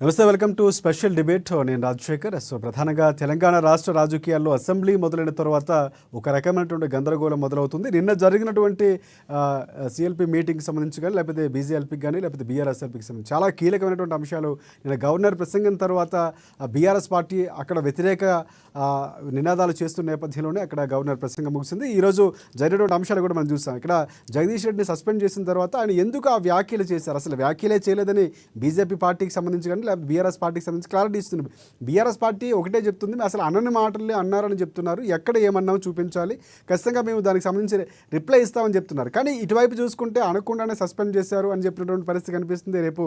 నమస్తే, welcome to special debate. నేను Rajasekhar. So ప్రధానంగా తెలంగాణ రాష్ట్ర రాజకీయాల్లో అసెంబ్లీ మొదలైన తర్వాత ఒక రకమైనటువంటి గందరగోళం మొదలవుతుంది. నిన్న జరిగినటువంటి సిఎల్పి మీటింగ్కి సంబంధించి కానీ, లేకపోతే బీజేఎల్పీకి కానీ, లేకపోతే బీఆర్ఎస్ఎల్పీకి సంబంధించి చాలా కీలకమైనటువంటి అంశాలు నిన్న గవర్నర్ ప్రసంగం తర్వాత బీఆర్ఎస్ పార్టీ అక్కడ వ్యతిరేక నినాదాలు చేస్తున్న నేపథ్యంలోనే అక్కడ గవర్నర్ ప్రసంగం ముగిసింది. ఈరోజు జరిగినటువంటి అంశాలు కూడా మనం చూస్తాం. ఇక్కడ జగదీష్ రెడ్డిని సస్పెండ్ చేసిన తర్వాత ఆయన ఎందుకు ఆ వ్యాఖ్యలు చేశారు, అసలు వ్యాఖ్యలే చేయలేదని బీజేపీ పార్టీకి సంబంధించి కానీ లేకపోతే బీఆర్ఎస్ పార్టీకి సంబంధించి క్లారిటీ ఇస్తుంది. బీఆర్ఎస్ పార్టీ ఒకటే చెప్తుంది, అసలు అన్నని మాటలే అన్నారని చెప్తున్నారు, ఎక్కడ ఏమన్నామో చూపించాలి, ఖచ్చితంగా మేము దానికి సంబంధించి రిప్లై ఇస్తామని చెప్తున్నారు. కానీ ఇటువైపు చూసుకుంటే అనకుండానే సస్పెండ్ చేశారు అని చెప్పినటువంటి పరిస్థితి కనిపిస్తుంది. రేపు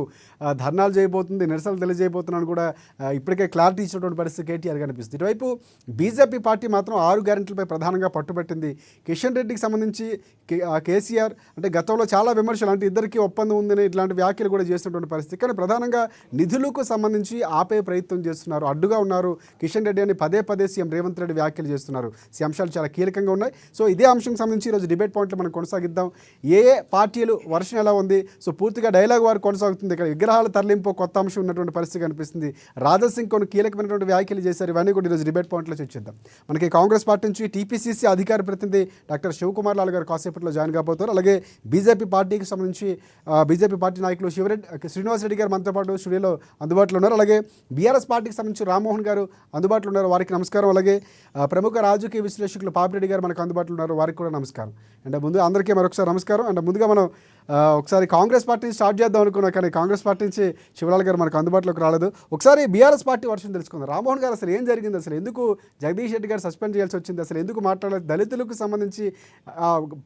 ధర్నాలు చేయబోతుంది, నిరసనలు తెలియజేయబోతున్నాను కూడా ఇప్పటికే క్లారిటీ ఇచ్చినటువంటి పరిస్థితి కేటీఆర్ కనిపిస్తుంది. ఇటువైపు బీజేపీ పార్టీ మాత్రం 6 గ్యారెంటీలపై ప్రధానంగా పట్టుబట్టింది. కిషన్ రెడ్డికి సంబంధించి కేసీఆర్ అంటే గతంలో చాలా విమర్శలు, అంటే ఇద్దరికి ఒప్పందం ఉందని ఇట్లాంటి వ్యాఖ్యలు కూడా చేసినటువంటి పరిస్థితి. కానీ ప్రధానంగా నిధులకు సంబంధించి ఆపే ప్రయత్నం చేస్తున్నారు, అడ్డుగా ఉన్నారు కిషన్ రెడ్డి అని పదే పదే సీఎం రేవంత్ రెడ్డి వ్యాఖ్యలు చేస్తున్నారు. ఈ అంశాలు చాలా కీలకంగా ఉన్నాయి. సో ఇదే అంశం సంబంధించి ఈరోజు డిబేట్ పాయింట్లో మనం కొనసాగిద్దాం. ఏ పార్టీలు వర్షం ఎలా ఉంది, సో పూర్తిగా డైలాగ్ వారు కొనసాగుతుంది. ఇక్కడ విగ్రహాల తరలింపు కొత్త అంశం ఉన్నటువంటి పరిస్థితి కనిపిస్తుంది. రాజాసింగ్ కొన్ని కీలకమైనటువంటి వ్యాఖ్యలు చేశారు. ఇవన్నీ కూడా ఈరోజు డిబేట్ పాయింట్లో చర్చిద్దాం. మనకి కాంగ్రెస్ పార్టీ నుంచి టీపీసీసీ అధికార ప్రతినిధి డాక్టర్ శివకుమార్ లాల్ గారు కాసేపట్లో జాయిన్ కాబోతారు. అలాగే బీజేపీ పార్టీకి సంబంధించి బీజేపీ పార్టీ నాయకులు శ్రీనివాస్ రెడ్డి గారు మనతో పాటు స్టూడియోలో అందుబాటులో ఉన్నారు. అలాగే బీఆర్ఎస్ పార్టీకి సంబంధించి రామ్మోహన్ గారు అందుబాటులో ఉన్నారు, వారికి నమస్కారం. అలాగే ప్రముఖ రాజకీయ విశ్లేషకులు పాపిరెడ్డి గారు మనకు అందుబాటులో ఉన్నారు, వారికి కూడా నమస్కారం. అండ్ ముందు అందరికీ మరొకసారి నమస్కారం. అండ్ ముందుగా మనం ఒకసారి కాంగ్రెస్ పార్టీ నుంచి స్టార్ట్ చేద్దాం అనుకున్నాం, కానీ కాంగ్రెస్ పార్టీ నుంచి శివలాల్ గారు మనకు అందుబాటులోకి రాలేదు. ఒకసారి బీఆర్ఎస్ పార్టీ వర్షం తెలుసుకుందాం. రామ్మోహన్ గారు, అసలు ఏం జరిగింది, అసలు ఎందుకు జగదీష్ రెడ్డి గారు సస్పెండ్ చేయాల్సి వచ్చింది, అసలు ఎందుకు మాట్లాడలేదు, దళితులకు సంబంధించి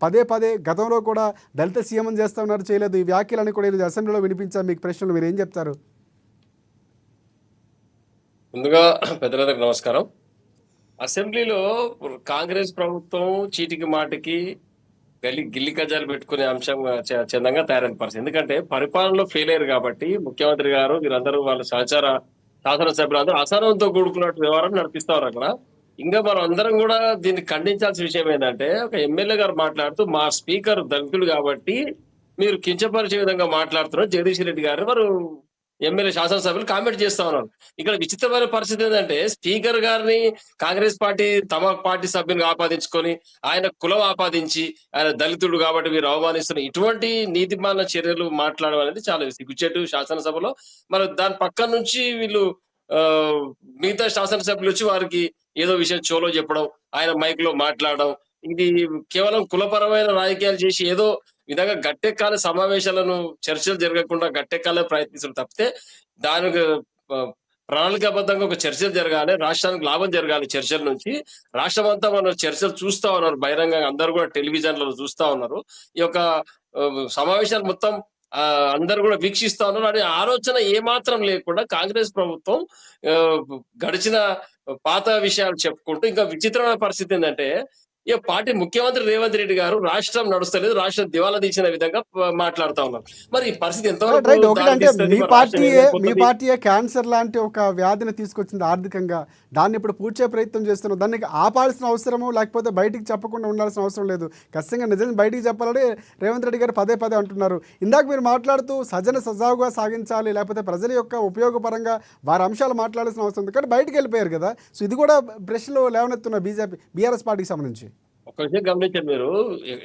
పదే పదే గతంలో కూడా దళిత సీఎం చేస్తా ఉన్నారు, చేయలేదు, ఈ వ్యాఖ్యలని కూడా ఈరోజు అసెంబ్లీలో వినిపించారు. మీకు ప్రశ్నలు మీరు ఏం చెప్తారు? ముందుగా పెద్దలందరికి నమస్కారం. అసెంబ్లీలో కాంగ్రెస్ ప్రభుత్వం చీటికి మాటికి గిల్లి కజాలు పెట్టుకునే అంశం చందంగా తయారైన పరిస్థితి. ఎందుకంటే పరిపాలనలో ఫెయిల్ అయ్యారు కాబట్టి ముఖ్యమంత్రి గారు వీరందరూ వాళ్ళ సహచార శాసనసభ్యులు అందరూ అసహనంతో కూడుకున్నట్టు వ్యవహారం నడిపిస్తారు అక్కడ. ఇంకా మనం అందరం కూడా దీన్ని ఖండించాల్సిన విషయం ఏంటంటే, ఒక ఎమ్మెల్యే గారు మాట్లాడుతూ మా స్పీకర్ దళితుడు కాబట్టి మీరు కించపరిచే విధంగా మాట్లాడుతున్నారు జగదీష్ రెడ్డి గారు వారు ఎమ్మెల్యే శాసనసభ్యులు కామెంట్ చేస్తా ఉన్నారు. ఇక్కడ విచిత్రమైన పరిస్థితి ఏంటంటే, స్పీకర్ గారిని కాంగ్రెస్ పార్టీ తమ పార్టీ సభ్యులు ఆపాదించుకొని ఆయన కులం ఆపాదించి ఆయన దళితుడు కాబట్టి మీరు అవమానిస్తున్న ఇటువంటి నీతిమాన చర్యలు మాట్లాడడం అనేది చాలా సిగ్గుచేటు శాసనసభలో. మరి దాని పక్క నుంచి వీళ్ళు మిగతా శాసనసభ్యులు వచ్చి వారికి ఏదో విషయం చోలో చెప్పడం, ఆయన మైక్ లో మాట్లాడడం, ఇది కేవలం కులపరమైన రాజకీయాలు చేసి ఏదో విధంగా గట్టెక్కాల సమావేశాలను చర్చలు జరగకుండా గట్టెక్కాలని ప్రయత్నిస్తారు తప్పితే దానికి ప్రణాళికాబద్ధంగా ఒక చర్చలు జరగాలి, రాష్ట్రానికి లాభం జరగాలి. చర్చల నుంచి రాష్ట్రం అంతా మనం చర్చలు చూస్తా ఉన్నారు, బహిరంగంగా అందరూ కూడా టెలివిజన్లలో చూస్తా ఉన్నారు. ఈ యొక్క సమావేశాలు మొత్తం అందరు కూడా వీక్షిస్తా ఉన్నారు. అనే ఆలోచన ఏమాత్రం లేకుండా కాంగ్రెస్ ప్రభుత్వం గడిచిన పాత విషయాలు చెప్పుకుంటూ, ఇంకా విచిత్రమైన పరిస్థితి ఏంటంటే, ఈ పార్టీ ముఖ్యమంత్రి రేవంత్ రెడ్డి గారు రాష్ట్రం నడుస్తలేదు, రాష్ట్రం దివాలా తీసిన విధంగా మాట్లాడుతా ఉన్నారు. మరి ఈ పరిస్థితి మీ పార్టీయే క్యాన్సర్ లాంటి ఒక వ్యాధిని తీసుకొచ్చింది ఆర్థికంగా, దాన్ని ఇప్పుడు పూడ్చే ప్రయత్నం చేస్తున్నారు. దాన్ని ఆపాల్సిన అవసరము లేకపోతే బయటికి చెప్పకుండా ఉండాల్సిన అవసరం లేదు. ఖచ్చితంగా నిజంగా బయటికి చెప్పాలని రేవంత్ రెడ్డి గారు పదే పదే అంటున్నారు. ఇందాక మీరు మాట్లాడుతూ సజావుగా సాగించాలి, లేకపోతే ప్రజల యొక్క ఉపయోగపరంగా వారి అంశాలు మాట్లాడాల్సిన అవసరం ఉంది, కానీ బయటికి వెళ్ళిపోయారు కదా. సో ఇది కూడా ప్రశ్నలు లేవనెత్తున్నారు బీఆర్ఎస్ పార్టీకి సంబంధించి. ఒక విషయం గమనించండి మీరు,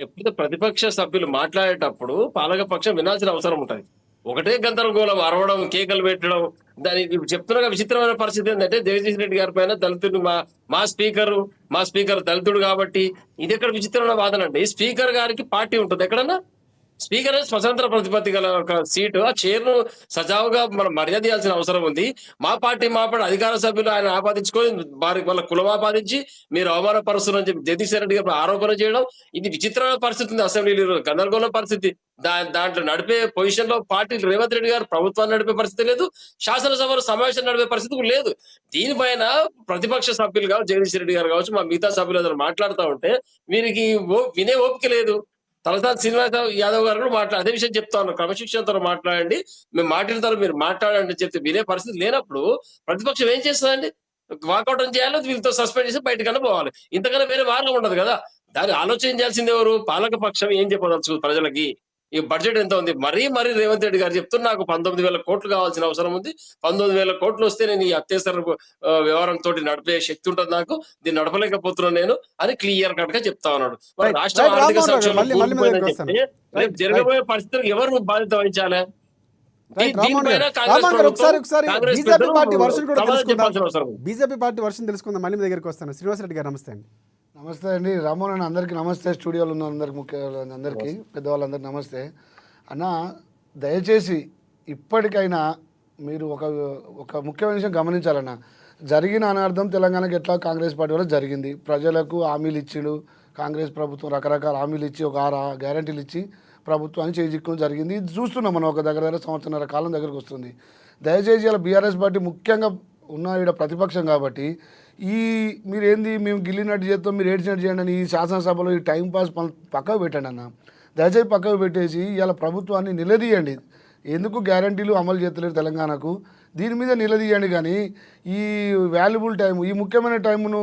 ఎప్పుడైతే ప్రతిపక్ష సభ్యులు మాట్లాడేటప్పుడు పాలకపక్షం వినాల్సిన అవసరం ఉంటుంది. ఒకటే గందరగోళం, అరవడం, కేకలు పెట్టడం, దాని చెప్తున్నా విచిత్రమైన పరిస్థితి ఏంటంటే, జగదీష్ రెడ్డి గారి పైన దళితుడు మా స్పీకర్ దళితుడు కాబట్టి ఇది ఎక్కడ విచిత్రమైన వాదన అంటే, స్పీకర్ గారికి పార్టీ ఉంటుంది ఎక్కడన్నా? స్పీకర్ స్వతంత్ర ప్రతిపత్తి గల ఒక సీటు, ఆ చైర్ ను సజావుగా మనం మర్యాద ఇవ్వాల్సిన అవసరం ఉంది. మా పార్టీ అధికార సభ్యులు ఆయన ఆపాదించుకొని వాళ్ళ కులం ఆపాదించి మీరు అవమానపరుస్తున్నారని చెప్పి జగదీష్ రెడ్డి గారు ఆరోపణ చేయడం, ఇది విచిత్రమైన పరిస్థితి ఉంది. అసెంబ్లీలో గందరగోళం పరిస్థితి. దాంట్లో నడిపే పొజిషన్ లో పార్టీ రేవంత్ రెడ్డి గారు ప్రభుత్వాన్ని నడిపే పరిస్థితి లేదు, శాసనసభలో సమావేశం నడిపే పరిస్థితి లేదు. దీనిపైన ప్రతిపక్ష సభ్యులు కావచ్చు, జగదీష్ రెడ్డి గారు కావచ్చు, మా మిగతా సభ్యులు అందరూ మాట్లాడుతూ ఉంటే వీరికి వినే ఓపిక లేదు. తలసాని శ్రీనివాస్ యాదవ్ గారు కూడా అదే విషయం చెప్తా ఉన్నారు, క్రమశిక్షణతో మాట్లాడండి, మేము మాట్లాడతారు, మీరు మాట్లాడండి చెప్తే వినే పరిస్థితి లేనప్పుడు ప్రతిపక్షం ఏం చేస్తుందండి? వాకౌట్ చేయాలి, వీళ్ళతో సస్పెండ్ చేసి బయటకన్నా పోవాలి. ఇంతకన్నా వేరే మార్గం ఉండదు కదా. దాన్ని ఆలోచన చేయాల్సింది ఎవరు? పాలక పక్షం ఏం చెప్పదలుచు ప్రజలకి? ఈ బడ్జెట్ ఎంత ఉంది? మరీ రేవంత్ రెడ్డి గారు చెప్తున్నారు నాకు 19,000 కోట్లు కావాల్సిన అవసరం ఉంది. 19,000 కోట్లు వస్తే నేను ఈ అత్యవసర వ్యవహారంతో నడిపే శక్తి ఉంటుంది నాకు. దీన్ని నడపలేకపోతున్నాను నేను అని క్లియర్ కట్ గా చెప్తా ఉన్నాడు. మరి రైట్ రాష్ట్ర రైట్ ఆర్థిక రామ్మోహన్ రావు గారు సంక్షోభం మళ్ళీ మళ్ళీ మీ కూలిపోయిందని దగ్గరికి వస్తాను. చెప్తే రేపు రైట్ రైట్ జరగబోయే పరిస్థితులకు ఎవరు బాధ్యత వహించాలి? రైట్ రామ్మోహన్ దీనిపైన గారు కాంగ్రెస్ రామ్మోహన్ గారు ప్రభుత్వం ఒకసారి కాంగ్రెస్ బీజేపీ పెద్దలు పార్టీ వర్షన్ కూడా సమాధానం తెలుసుకుందాం. చెప్పాల్సిన అవసరం ఉంది. బీజేపీ పార్టీ వర్షన్ తెలుసుకుందాం. మళ్ళీ మీ దగ్గరికి వస్తాను. శ్రీనివాసరెడ్డి గారు నమస్తే అండి. నమస్తే అండి రామ్మోహన్ అన్న, అందరికీ నమస్తే. స్టూడియోలో ఉన్న అందరికి అందరికీ పెద్దవాళ్ళందరికీ నమస్తే అన్న. దయచేసి ఇప్పటికైనా మీరు ఒక ముఖ్యమైన విషయం గమనించాలన్న. జరిగిన అనార్థం తెలంగాణకి ఎట్లా కాంగ్రెస్ పార్టీ వల్ల జరిగింది. ప్రజలకు హామీలు ఇచ్చిడు కాంగ్రెస్ ప్రభుత్వం, రకరకాల హామీలు ఇచ్చి ఒక 6 గ్యారంటీలు ఇచ్చి ప్రభుత్వాన్ని చేజిక్కడం జరిగింది. ఇది చూస్తున్నాం మనం. ఒక దగ్గర సంవత్సరాల కాలం దగ్గరకు వస్తుంది. దయచేసి ఇలా బీఆర్ఎస్ పార్టీ ముఖ్యంగా ఉన్న ఇక్కడ ప్రతిపక్షం కాబట్టి మీరు ఏంది మేము గిల్లినట్టు చేస్తాం, మీరు ఏడ్చినట్టు చేయండి అని ఈ శాసనసభలో ఈ టైంపాస్ పక్కకు పెట్టండి అన్న. దయచేసి పక్కకు పెట్టేసి ఇలా ప్రభుత్వాన్ని నిలదీయండి. ఎందుకు గ్యారంటీలు అమలు చేస్తలేరు తెలంగాణకు, దీని మీద నిలదీయండి. కానీ ఈ వాల్యుబుల్ టైం, ఈ ముఖ్యమైన టైమును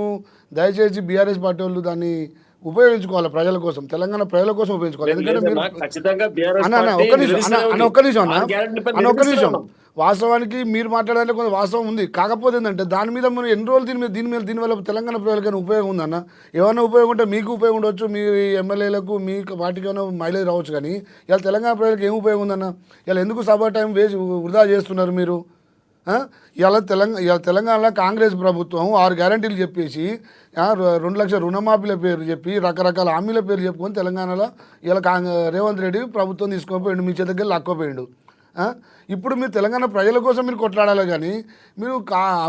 దయచేసి బీఆర్ఎస్ పార్టీ వాళ్ళు దాన్ని ఉపయోగించుకోవాలి. ప్రజల కోసం, తెలంగాణ ప్రజల కోసం ఉపయోగించుకోవాలి. ఎందుకంటే మీరు ఒక్క నిమిషం వాస్తవానికి మీరు మాట్లాడాలంటే కొంత వాస్తవం ఉంది. కాకపోతే ఏంటంటే దాని మీద మనం ఎన్ని రోజులు దీనివల్ల తెలంగాణ ప్రజలకైనా ఉపయోగం ఉందన్న. ఏమైనా ఉపయోగం ఉంటే మీకు ఉపయోగం ఉండొచ్చు, మీ ఎమ్మెల్యేలకు మీ పార్టీకి ఏమైనా మైలేజ్ రావచ్చు. కానీ ఇలా తెలంగాణ ప్రజలకు ఏం ఉపయోగం ఉందన్న? ఇలా ఎందుకు సభా టైం వృధా చేస్తున్నారు మీరు? ఇలా తెలంగాణలో కాంగ్రెస్ ప్రభుత్వం 6 గ్యారంటీలు చెప్పేసి 2 లక్షల రుణమాఫీల పేరు చెప్పి రకరకాల హామీల పేరు చెప్పుకొని తెలంగాణలో ఇలా రేవంత్ రెడ్డి ప్రభుత్వం తీసుకుపోయిండు, మీ చేతకి లాక్కోపోయిండు. ఇప్పుడు మీరు తెలంగాణ ప్రజల కోసం మీరు కొట్లాడాలి. కానీ మీరు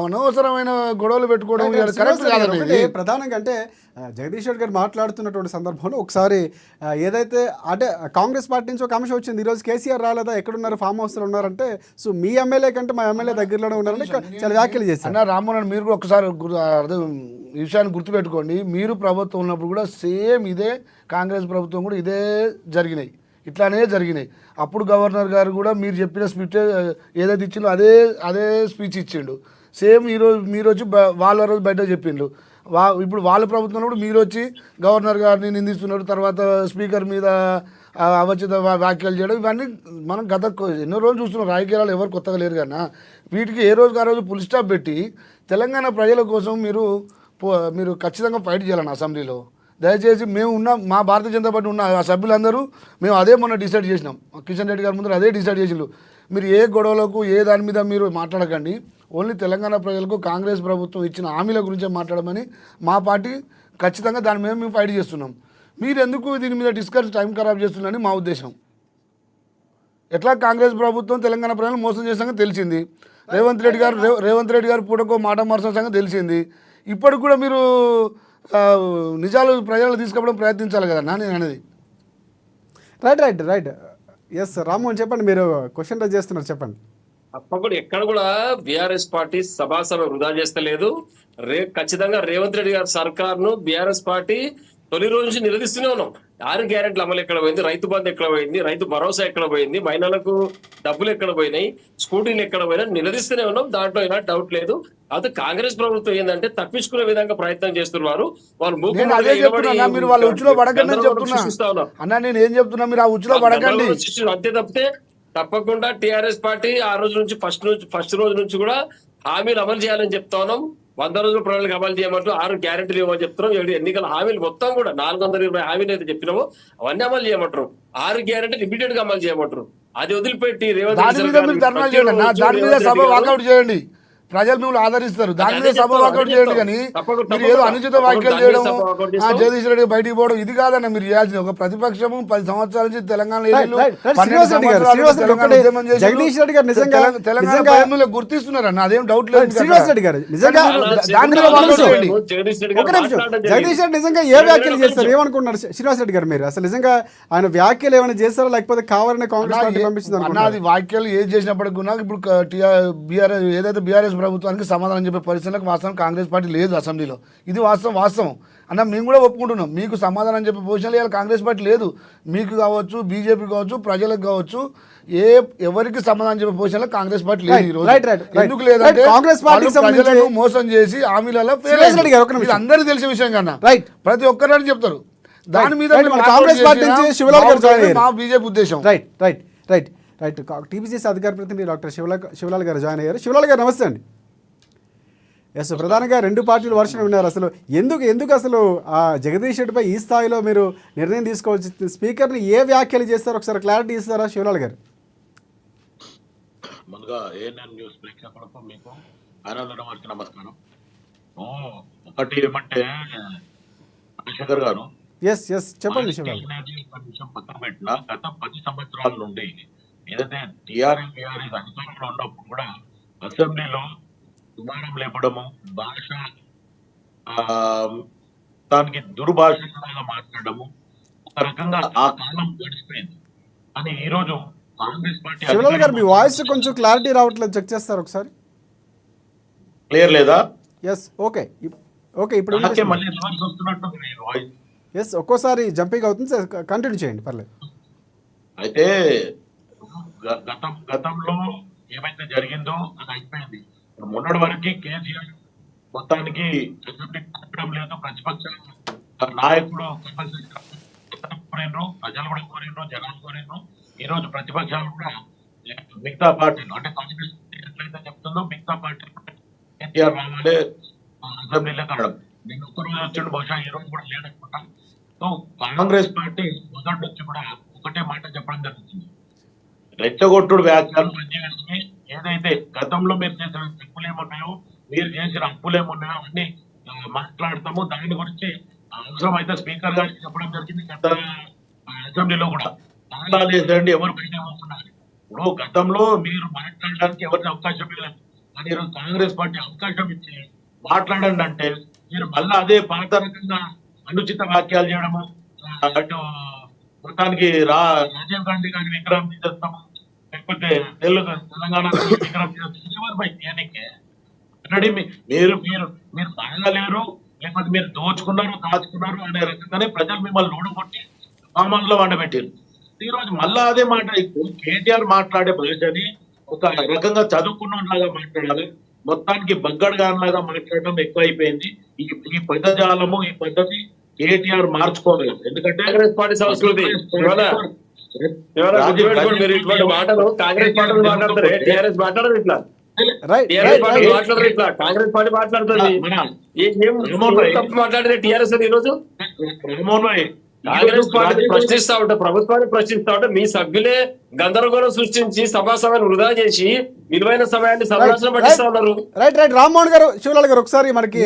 అనవసరమైన గొడవలు పెట్టుకోవడం కరెక్ట్ కాదండి. ప్రధానంగా అంటే జగదీష్ రెడ్డి గారు మాట్లాడుతున్నటువంటి సందర్భంలో ఒకసారి ఏదైతే అంటే కాంగ్రెస్ పార్టీ నుంచి ఒక అంశం వచ్చింది. ఈరోజు కేసీఆర్ రాలేదా, ఎక్కడున్నారు, ఫామ్ హౌస్లో ఉన్నారంటే, సో మీ ఎమ్మెల్యే కంటే మా ఎమ్మెల్యే దగ్గరలోనే ఉన్నారని చాలా వ్యాఖ్యలు చేశారు. అన్న రామ్మోహన్, మీరు కూడా ఒకసారి ఈ విషయాన్ని గుర్తుపెట్టుకోండి. మీరు ప్రభుత్వం ఉన్నప్పుడు కూడా సేమ్ ఇదే, కాంగ్రెస్ ప్రభుత్వం కూడా ఇదే జరిగినాయి, ఇట్లానే జరిగినాయి. అప్పుడు గవర్నర్ గారు కూడా మీరు చెప్పిన స్పీచ్ ఏదైతే ఇచ్చిందో అదే స్పీచ్ ఇచ్చిండు. సేమ్ ఈరోజు మీరు వచ్చి వాళ్ళ రోజు బయట చెప్పిండు. ఇప్పుడు వాళ్ళ ప్రభుత్వం కూడా మీరు వచ్చి గవర్నర్ గారిని నిందిస్తున్నారు, తర్వాత స్పీకర్ మీద అవచిత వ్యాఖ్యలు చేయడం, ఇవన్నీ మనం ఎన్నో రోజులు చూస్తున్నాం. రాజకీయాలు ఎవరు కొత్తగా లేరు కన్నా వీటికి ఏ రోజుకి ఆ రోజు ఫుల్ స్టాప్ పెట్టి తెలంగాణ ప్రజల కోసం మీరు ఖచ్చితంగా ఫైట్ చేయాలన్న అసెంబ్లీలో. దయచేసి మేము మా భారతీయ జనతా పార్టీ ఉన్న ఆ సభ్యులందరూ మేము అదే మొన్న డిసైడ్ చేసినాం. కిషన్ రెడ్డి గారి ముందర అదే డిసైడ్ చేసిండు. మీరు ఏ గొడవలకు ఏ దాని మీద మీరు మాట్లాడకండి, ఓన్లీ తెలంగాణ ప్రజలకు కాంగ్రెస్ ప్రభుత్వం ఇచ్చిన హామీల గురించే మాట్లాడమని మా పార్టీ ఖచ్చితంగా దాని మీద మేము ఫైట్ చేస్తున్నాం. మీరు ఎందుకు దీని మీద టైం ఖరాబ్ చేస్తున్నారని మా ఉద్దేశం. ఎట్లా కాంగ్రెస్ ప్రభుత్వం తెలంగాణ ప్రజలను మోసం చేసిన తెలిసింది. రేవంత్ రెడ్డి గారు పూటకో మాట మార్చిన సంగతి తెలిసింది. ఇప్పటికి కూడా మీరు నిజాలు ప్రజలు తీసుకోవడం ప్రయత్నించాలి కదన్నా నేను అనేది. రైట్ ఎస్ రామ్మోహన్ చెప్పండి, మీరు క్వశ్చన్ రైజ్ చేస్తున్నారు, చెప్పండి. తప్పకుండా ఎక్కడ కూడా బీఆర్ఎస్ పార్టీ సభ వృధా చేస్తలేదు. ఖచ్చితంగా రేవంత్ రెడ్డి గారి సర్కార్ను బీఆర్ఎస్ పార్టీ తొలి రోజు నుంచి నిలదీస్తూనే ఉన్నాం. 6 గ్యారెంట్ల అమలు ఎక్కడ పోయింది, రైతు బంధు ఎక్కడ పోయింది, రైతు భరోసా ఎక్కడ పోయింది, మహిళలకు డబ్బులు ఎక్కడ పోయినాయి, స్కూటీలు ఎక్కడ పోయినా నిలదీస్తూనే ఉన్నాం. దాంట్లో అయినా డౌట్ లేదు. అది కాంగ్రెస్ ప్రభుత్వం ఏంటంటే తప్పించుకునే విధంగా ప్రయత్నం చేస్తున్నారు. వాళ్ళు అంతే తప్పితే తప్పకుండా టీఆర్ఎస్ పార్టీ ఆ రోజు నుంచి ఫస్ట్ రోజు నుంచి కూడా హామీలు అమలు చేయాలని చెప్తా ఉన్నాం. 100 రోజుల ప్రణాళిక అమలు చేయమంటూ 6 గ్యారెంటీలు ఇవ్వమని చెప్తున్నాం. 7 ఎన్నికల హామీలు మొత్తం కూడా 420 హామీలు అయితే చెప్పినామో అవన్నీ అమలు చేయమంటారు. 6 గ్యారెంటీలు ఇమీడియట్ గా అమలు చేయమంటారు. అది వదిలిపెట్టి రేవంత్ చేయండి, ప్రజలు మిమ్మల్ని ఆదరిస్తారు. దాని మీద సభ వాకౌట్ చేయండి. కానీ మీరు ఏదో అనుచిత వ్యాఖ్యలు చేయడం, జగదీష్ రెడ్డి బయటికి పోవడం ఇది కాదన్న మీరు చేయాల్సింది. ఒక ప్రతిపక్షము 10 సంవత్సరాల నుంచి తెలంగాణ గుర్తిస్తున్నారు అన్న, అదేం డౌట్ లేదు. శ్రీనివాస్ రెడ్డి గారు జగదీష్ రెడ్డి నిజంగా ఏ వ్యాఖ్యలు చేస్తారు ఏమనుకుంటున్నారు శ్రీనివాస్ రెడ్డి గారు? మీరు అసలు నిజంగా ఆయన వ్యాఖ్యలు ఏమైనా చేస్తారా, లేకపోతే కావాలని కాంగ్రెస్ పార్టీ పంపించింది అన్నది? వ్యాఖ్యలు ఏది చేసినప్పటికీ కూడా ఇప్పుడు ఏదైతే బీఆర్ఎస్ ప్రభుత్వానికి సమాధానం చెప్పే పరిస్థితులకు వాస్తవం కాంగ్రెస్ పార్టీ లేదు అసెంబ్లీలో. ఇది వాస్తవం అన్న, మేము కూడా ఒప్పుకుంటున్నాం. మీకు సమాధానం చెప్పే పొజిషన్లో ఇవాళ కాంగ్రెస్ పార్టీ లేదు. మీకు కావచ్చు, బీజేపీ కావచ్చు, ప్రజలకు కావచ్చు, ఎవరికి సమాధానం చెప్పే పొజిషన్లో కాంగ్రెస్ పార్టీ లేదు. ఈ రోజు ఎందుకు లేదంటే కాంగ్రెస్ పార్టీ మోసం చేసి హామీలలో అందరికీ తెలిసే విషయం కన్నా ప్రతి ఒక్కరని చెప్తారు. దాని మీద రైట్, మీరు మన మాట్లాడి కాంగ్రెస్ పార్టీ చేసినా నుంచి శివలాల్ గారు జాయిన్ అయ్యారు. మా బీజేపీ ఉద్దేశం. Right right right right TPCC అధికార ప్రతినిధి డాక్టర్ శివలాల్ గారు జాయిన్ అయ్యారు. శివలాల్ గారు నమస్తే అండి. ఎస్, ప్రధానంగా రెండు పార్టీలు వర్షం ఉన్నారు. అసలు ఎందుకు అసలు ఆ జగదీష్ రెడ్డిపై ఈ స్థాయిలో మీరు నిర్ణయం తీసుకోవచ్చు? స్పీకర్ని ఏ వ్యాఖ్యలు చేస్తారో ఒకసారి క్లారిటీ ఇస్తారా శివలాల్ గారు? ముందుగా ఏఎన్ఎన్ న్యూస్ ప్రేక్షకులకు మీకు ఆనందం వారికి నమస్కారం. ఒకటి ఏమంటే రాజశేఖర్ గారు ఎస్ ఎస్ చెప్పండి శివలాల్ గారు. విషయం పక్కన పెట్టిన గత 10 సంవత్సరాల నుండి ఏదైతే టీఆర్ఎస్ అధికారంలో ఉన్నప్పుడు కూడా అసెంబ్లీలో దుమారం లేపడము, భాష దానికి దుర్భాషగా మాట్లాడము, ఒక రకంగా ఆ కాలం గడిచిపోయింది. అని ఈ రోజు కాంగ్రెస్ పార్టీ శివలాల్ గారు మీ వాయిస్ కొంచెం క్లారిటీ రావట్లేదు, చెక్ చేస్తారు ఒకసారి. క్లియర్ లేదా? ఎస్ ఓకే ఓకే ఇప్పుడు నాకే మళ్ళీ రివర్స్ వస్తున్నట్టుంది మీ వాయిస్. ఎస్ ఒక్కోసారి జంపింగ్ అవుతుంది, కంటిన్యూ చేయండి పర్లేదు. అయితే గతంలో ఏమైతే జరిగిందో అది అయిపోయింది. మొన్నటి వరకు కేసీఆర్ మొత్తానికి అసెంబ్లీ కట్టడం లేదు, ప్రతిపక్ష నాయకుడు కోరినరు, ప్రజలు కూడా కోరినరు, జనాలు కోరినరు. ఈ రోజు ప్రతిపక్షాలు కూడా మిగతా పార్టీలు అంటే కాంగ్రెస్ ఎట్లయితే చెప్తుందో మిగతా పార్టీలు కేసీఆర్ రావాలి అసెంబ్లీలో కట్టడం. నేను ఒక్కరోజు వచ్చాడు, బహుశా ఈ రోజు కూడా లేదనుకుంటా. సో కాంగ్రెస్ పార్టీ మొదటి నుంచి కూడా ఒకటే మాట చెప్పడం జరుగుతుంది, రెచ్చగొట్టుడు వ్యాఖ్యలు పనిచేయాలని. ఏదైతే గతంలో మీరు చేసిన తప్పులు ఏమున్నాయో, మీరు చేసిన అప్పులు ఏమున్నాయో అన్ని మాట్లాడతాము. దాని గురించి అవసరం అయితే స్పీకర్ గారికి చెప్పడం జరిగింది. గత అసెంబ్లీలో కూడా చాలా లేదండి, ఎవరు బయట వస్తున్నారు. ఇప్పుడు గతంలో మీరు మాట్లాడడానికి ఎవరికి అవకాశం ఇవ్వలేదు, కానీ ఈరోజు కాంగ్రెస్ పార్టీ అవకాశం ఇచ్చి మాట్లాడండి అంటే మీరు మళ్ళీ అదే పాత రకంగా అనుచిత వ్యాఖ్యలు చేయడము, అటు మొత్తానికి రాజీవ్ గాంధీ గారి విగ్రహం తీసేస్తాము, లేకపోతే తెలంగాణ విగ్రహం ఆల్రెడీ మీరు బాగా లేరు, లేకపోతే మీరు దోచుకున్నారు, దాచుకున్నారు అనే రకంగానే ప్రజలు మిమ్మల్ని లోడుకొట్టి సామాన్లో వండబెట్టారు. ఈ రోజు మళ్ళా అదే మాట. ఇప్పుడు కేటీఆర్ మాట్లాడే భాషని ఒక రకంగా చదువుకున్నలాగా మాట్లాడాలి, మొత్తానికి బగ్గడగాలాగా మాట్లాడడం ఎక్కువ అయిపోయింది. ఈ పదజాలము, ఈ పద్ధతి కేటీఆర్ మార్చుకోలేదు. ఎందుకంటే కాంగ్రెస్ పార్టీ సంస్కృతి మీరు ఇటువంటి మాటలు కాంగ్రెస్ పార్టీ మాట్లాడతారు, టీఆర్ఎస్ మాట్లాడదు ఇట్లా. టీఆర్ఎస్ పార్టీ మాట్లాడదు ఇట్లా, కాంగ్రెస్ పార్టీ మాట్లాడుతుంది. తప్పు మాట్లాడితే టీఆర్ఎస్ ఈ రోజు కాంగ్రెస్ పార్టీ ప్రశ్నిస్తా ఉంటా, ప్రభుత్వాన్ని ప్రశ్నిస్తా ఉంటా. మీ సభ్యులే గందరగోళం సృష్టించి సభా సమయాన్ని వృధా చేసి విలువైన సమయాన్ని సర్వనాశనం పట్టిస్తా ఉన్నారు. రైట్ రైట్ రామ్మోహన్ గారు, శివలాల్ గారు ఒకసారి మనకి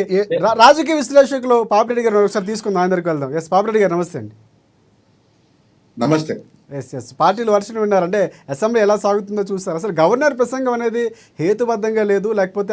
రాజకీయ విశ్లేషకులు పాపిరెడ్డి గారు ఒకసారి తీసుకుందాం, ఆయన దగ్గరికి వెళ్దాం. ఎస్ పాపిరెడ్డి గారు నమస్తే అండి. నమస్తే. ఎస్ పార్టీలు వర్షం విన్నారు, అంటే అసెంబ్లీ ఎలా సాగుతుందో చూస్తారు. అసలు గవర్నర్ ప్రసంగం అనేది హేతుబద్ధంగా లేదు, లేకపోతే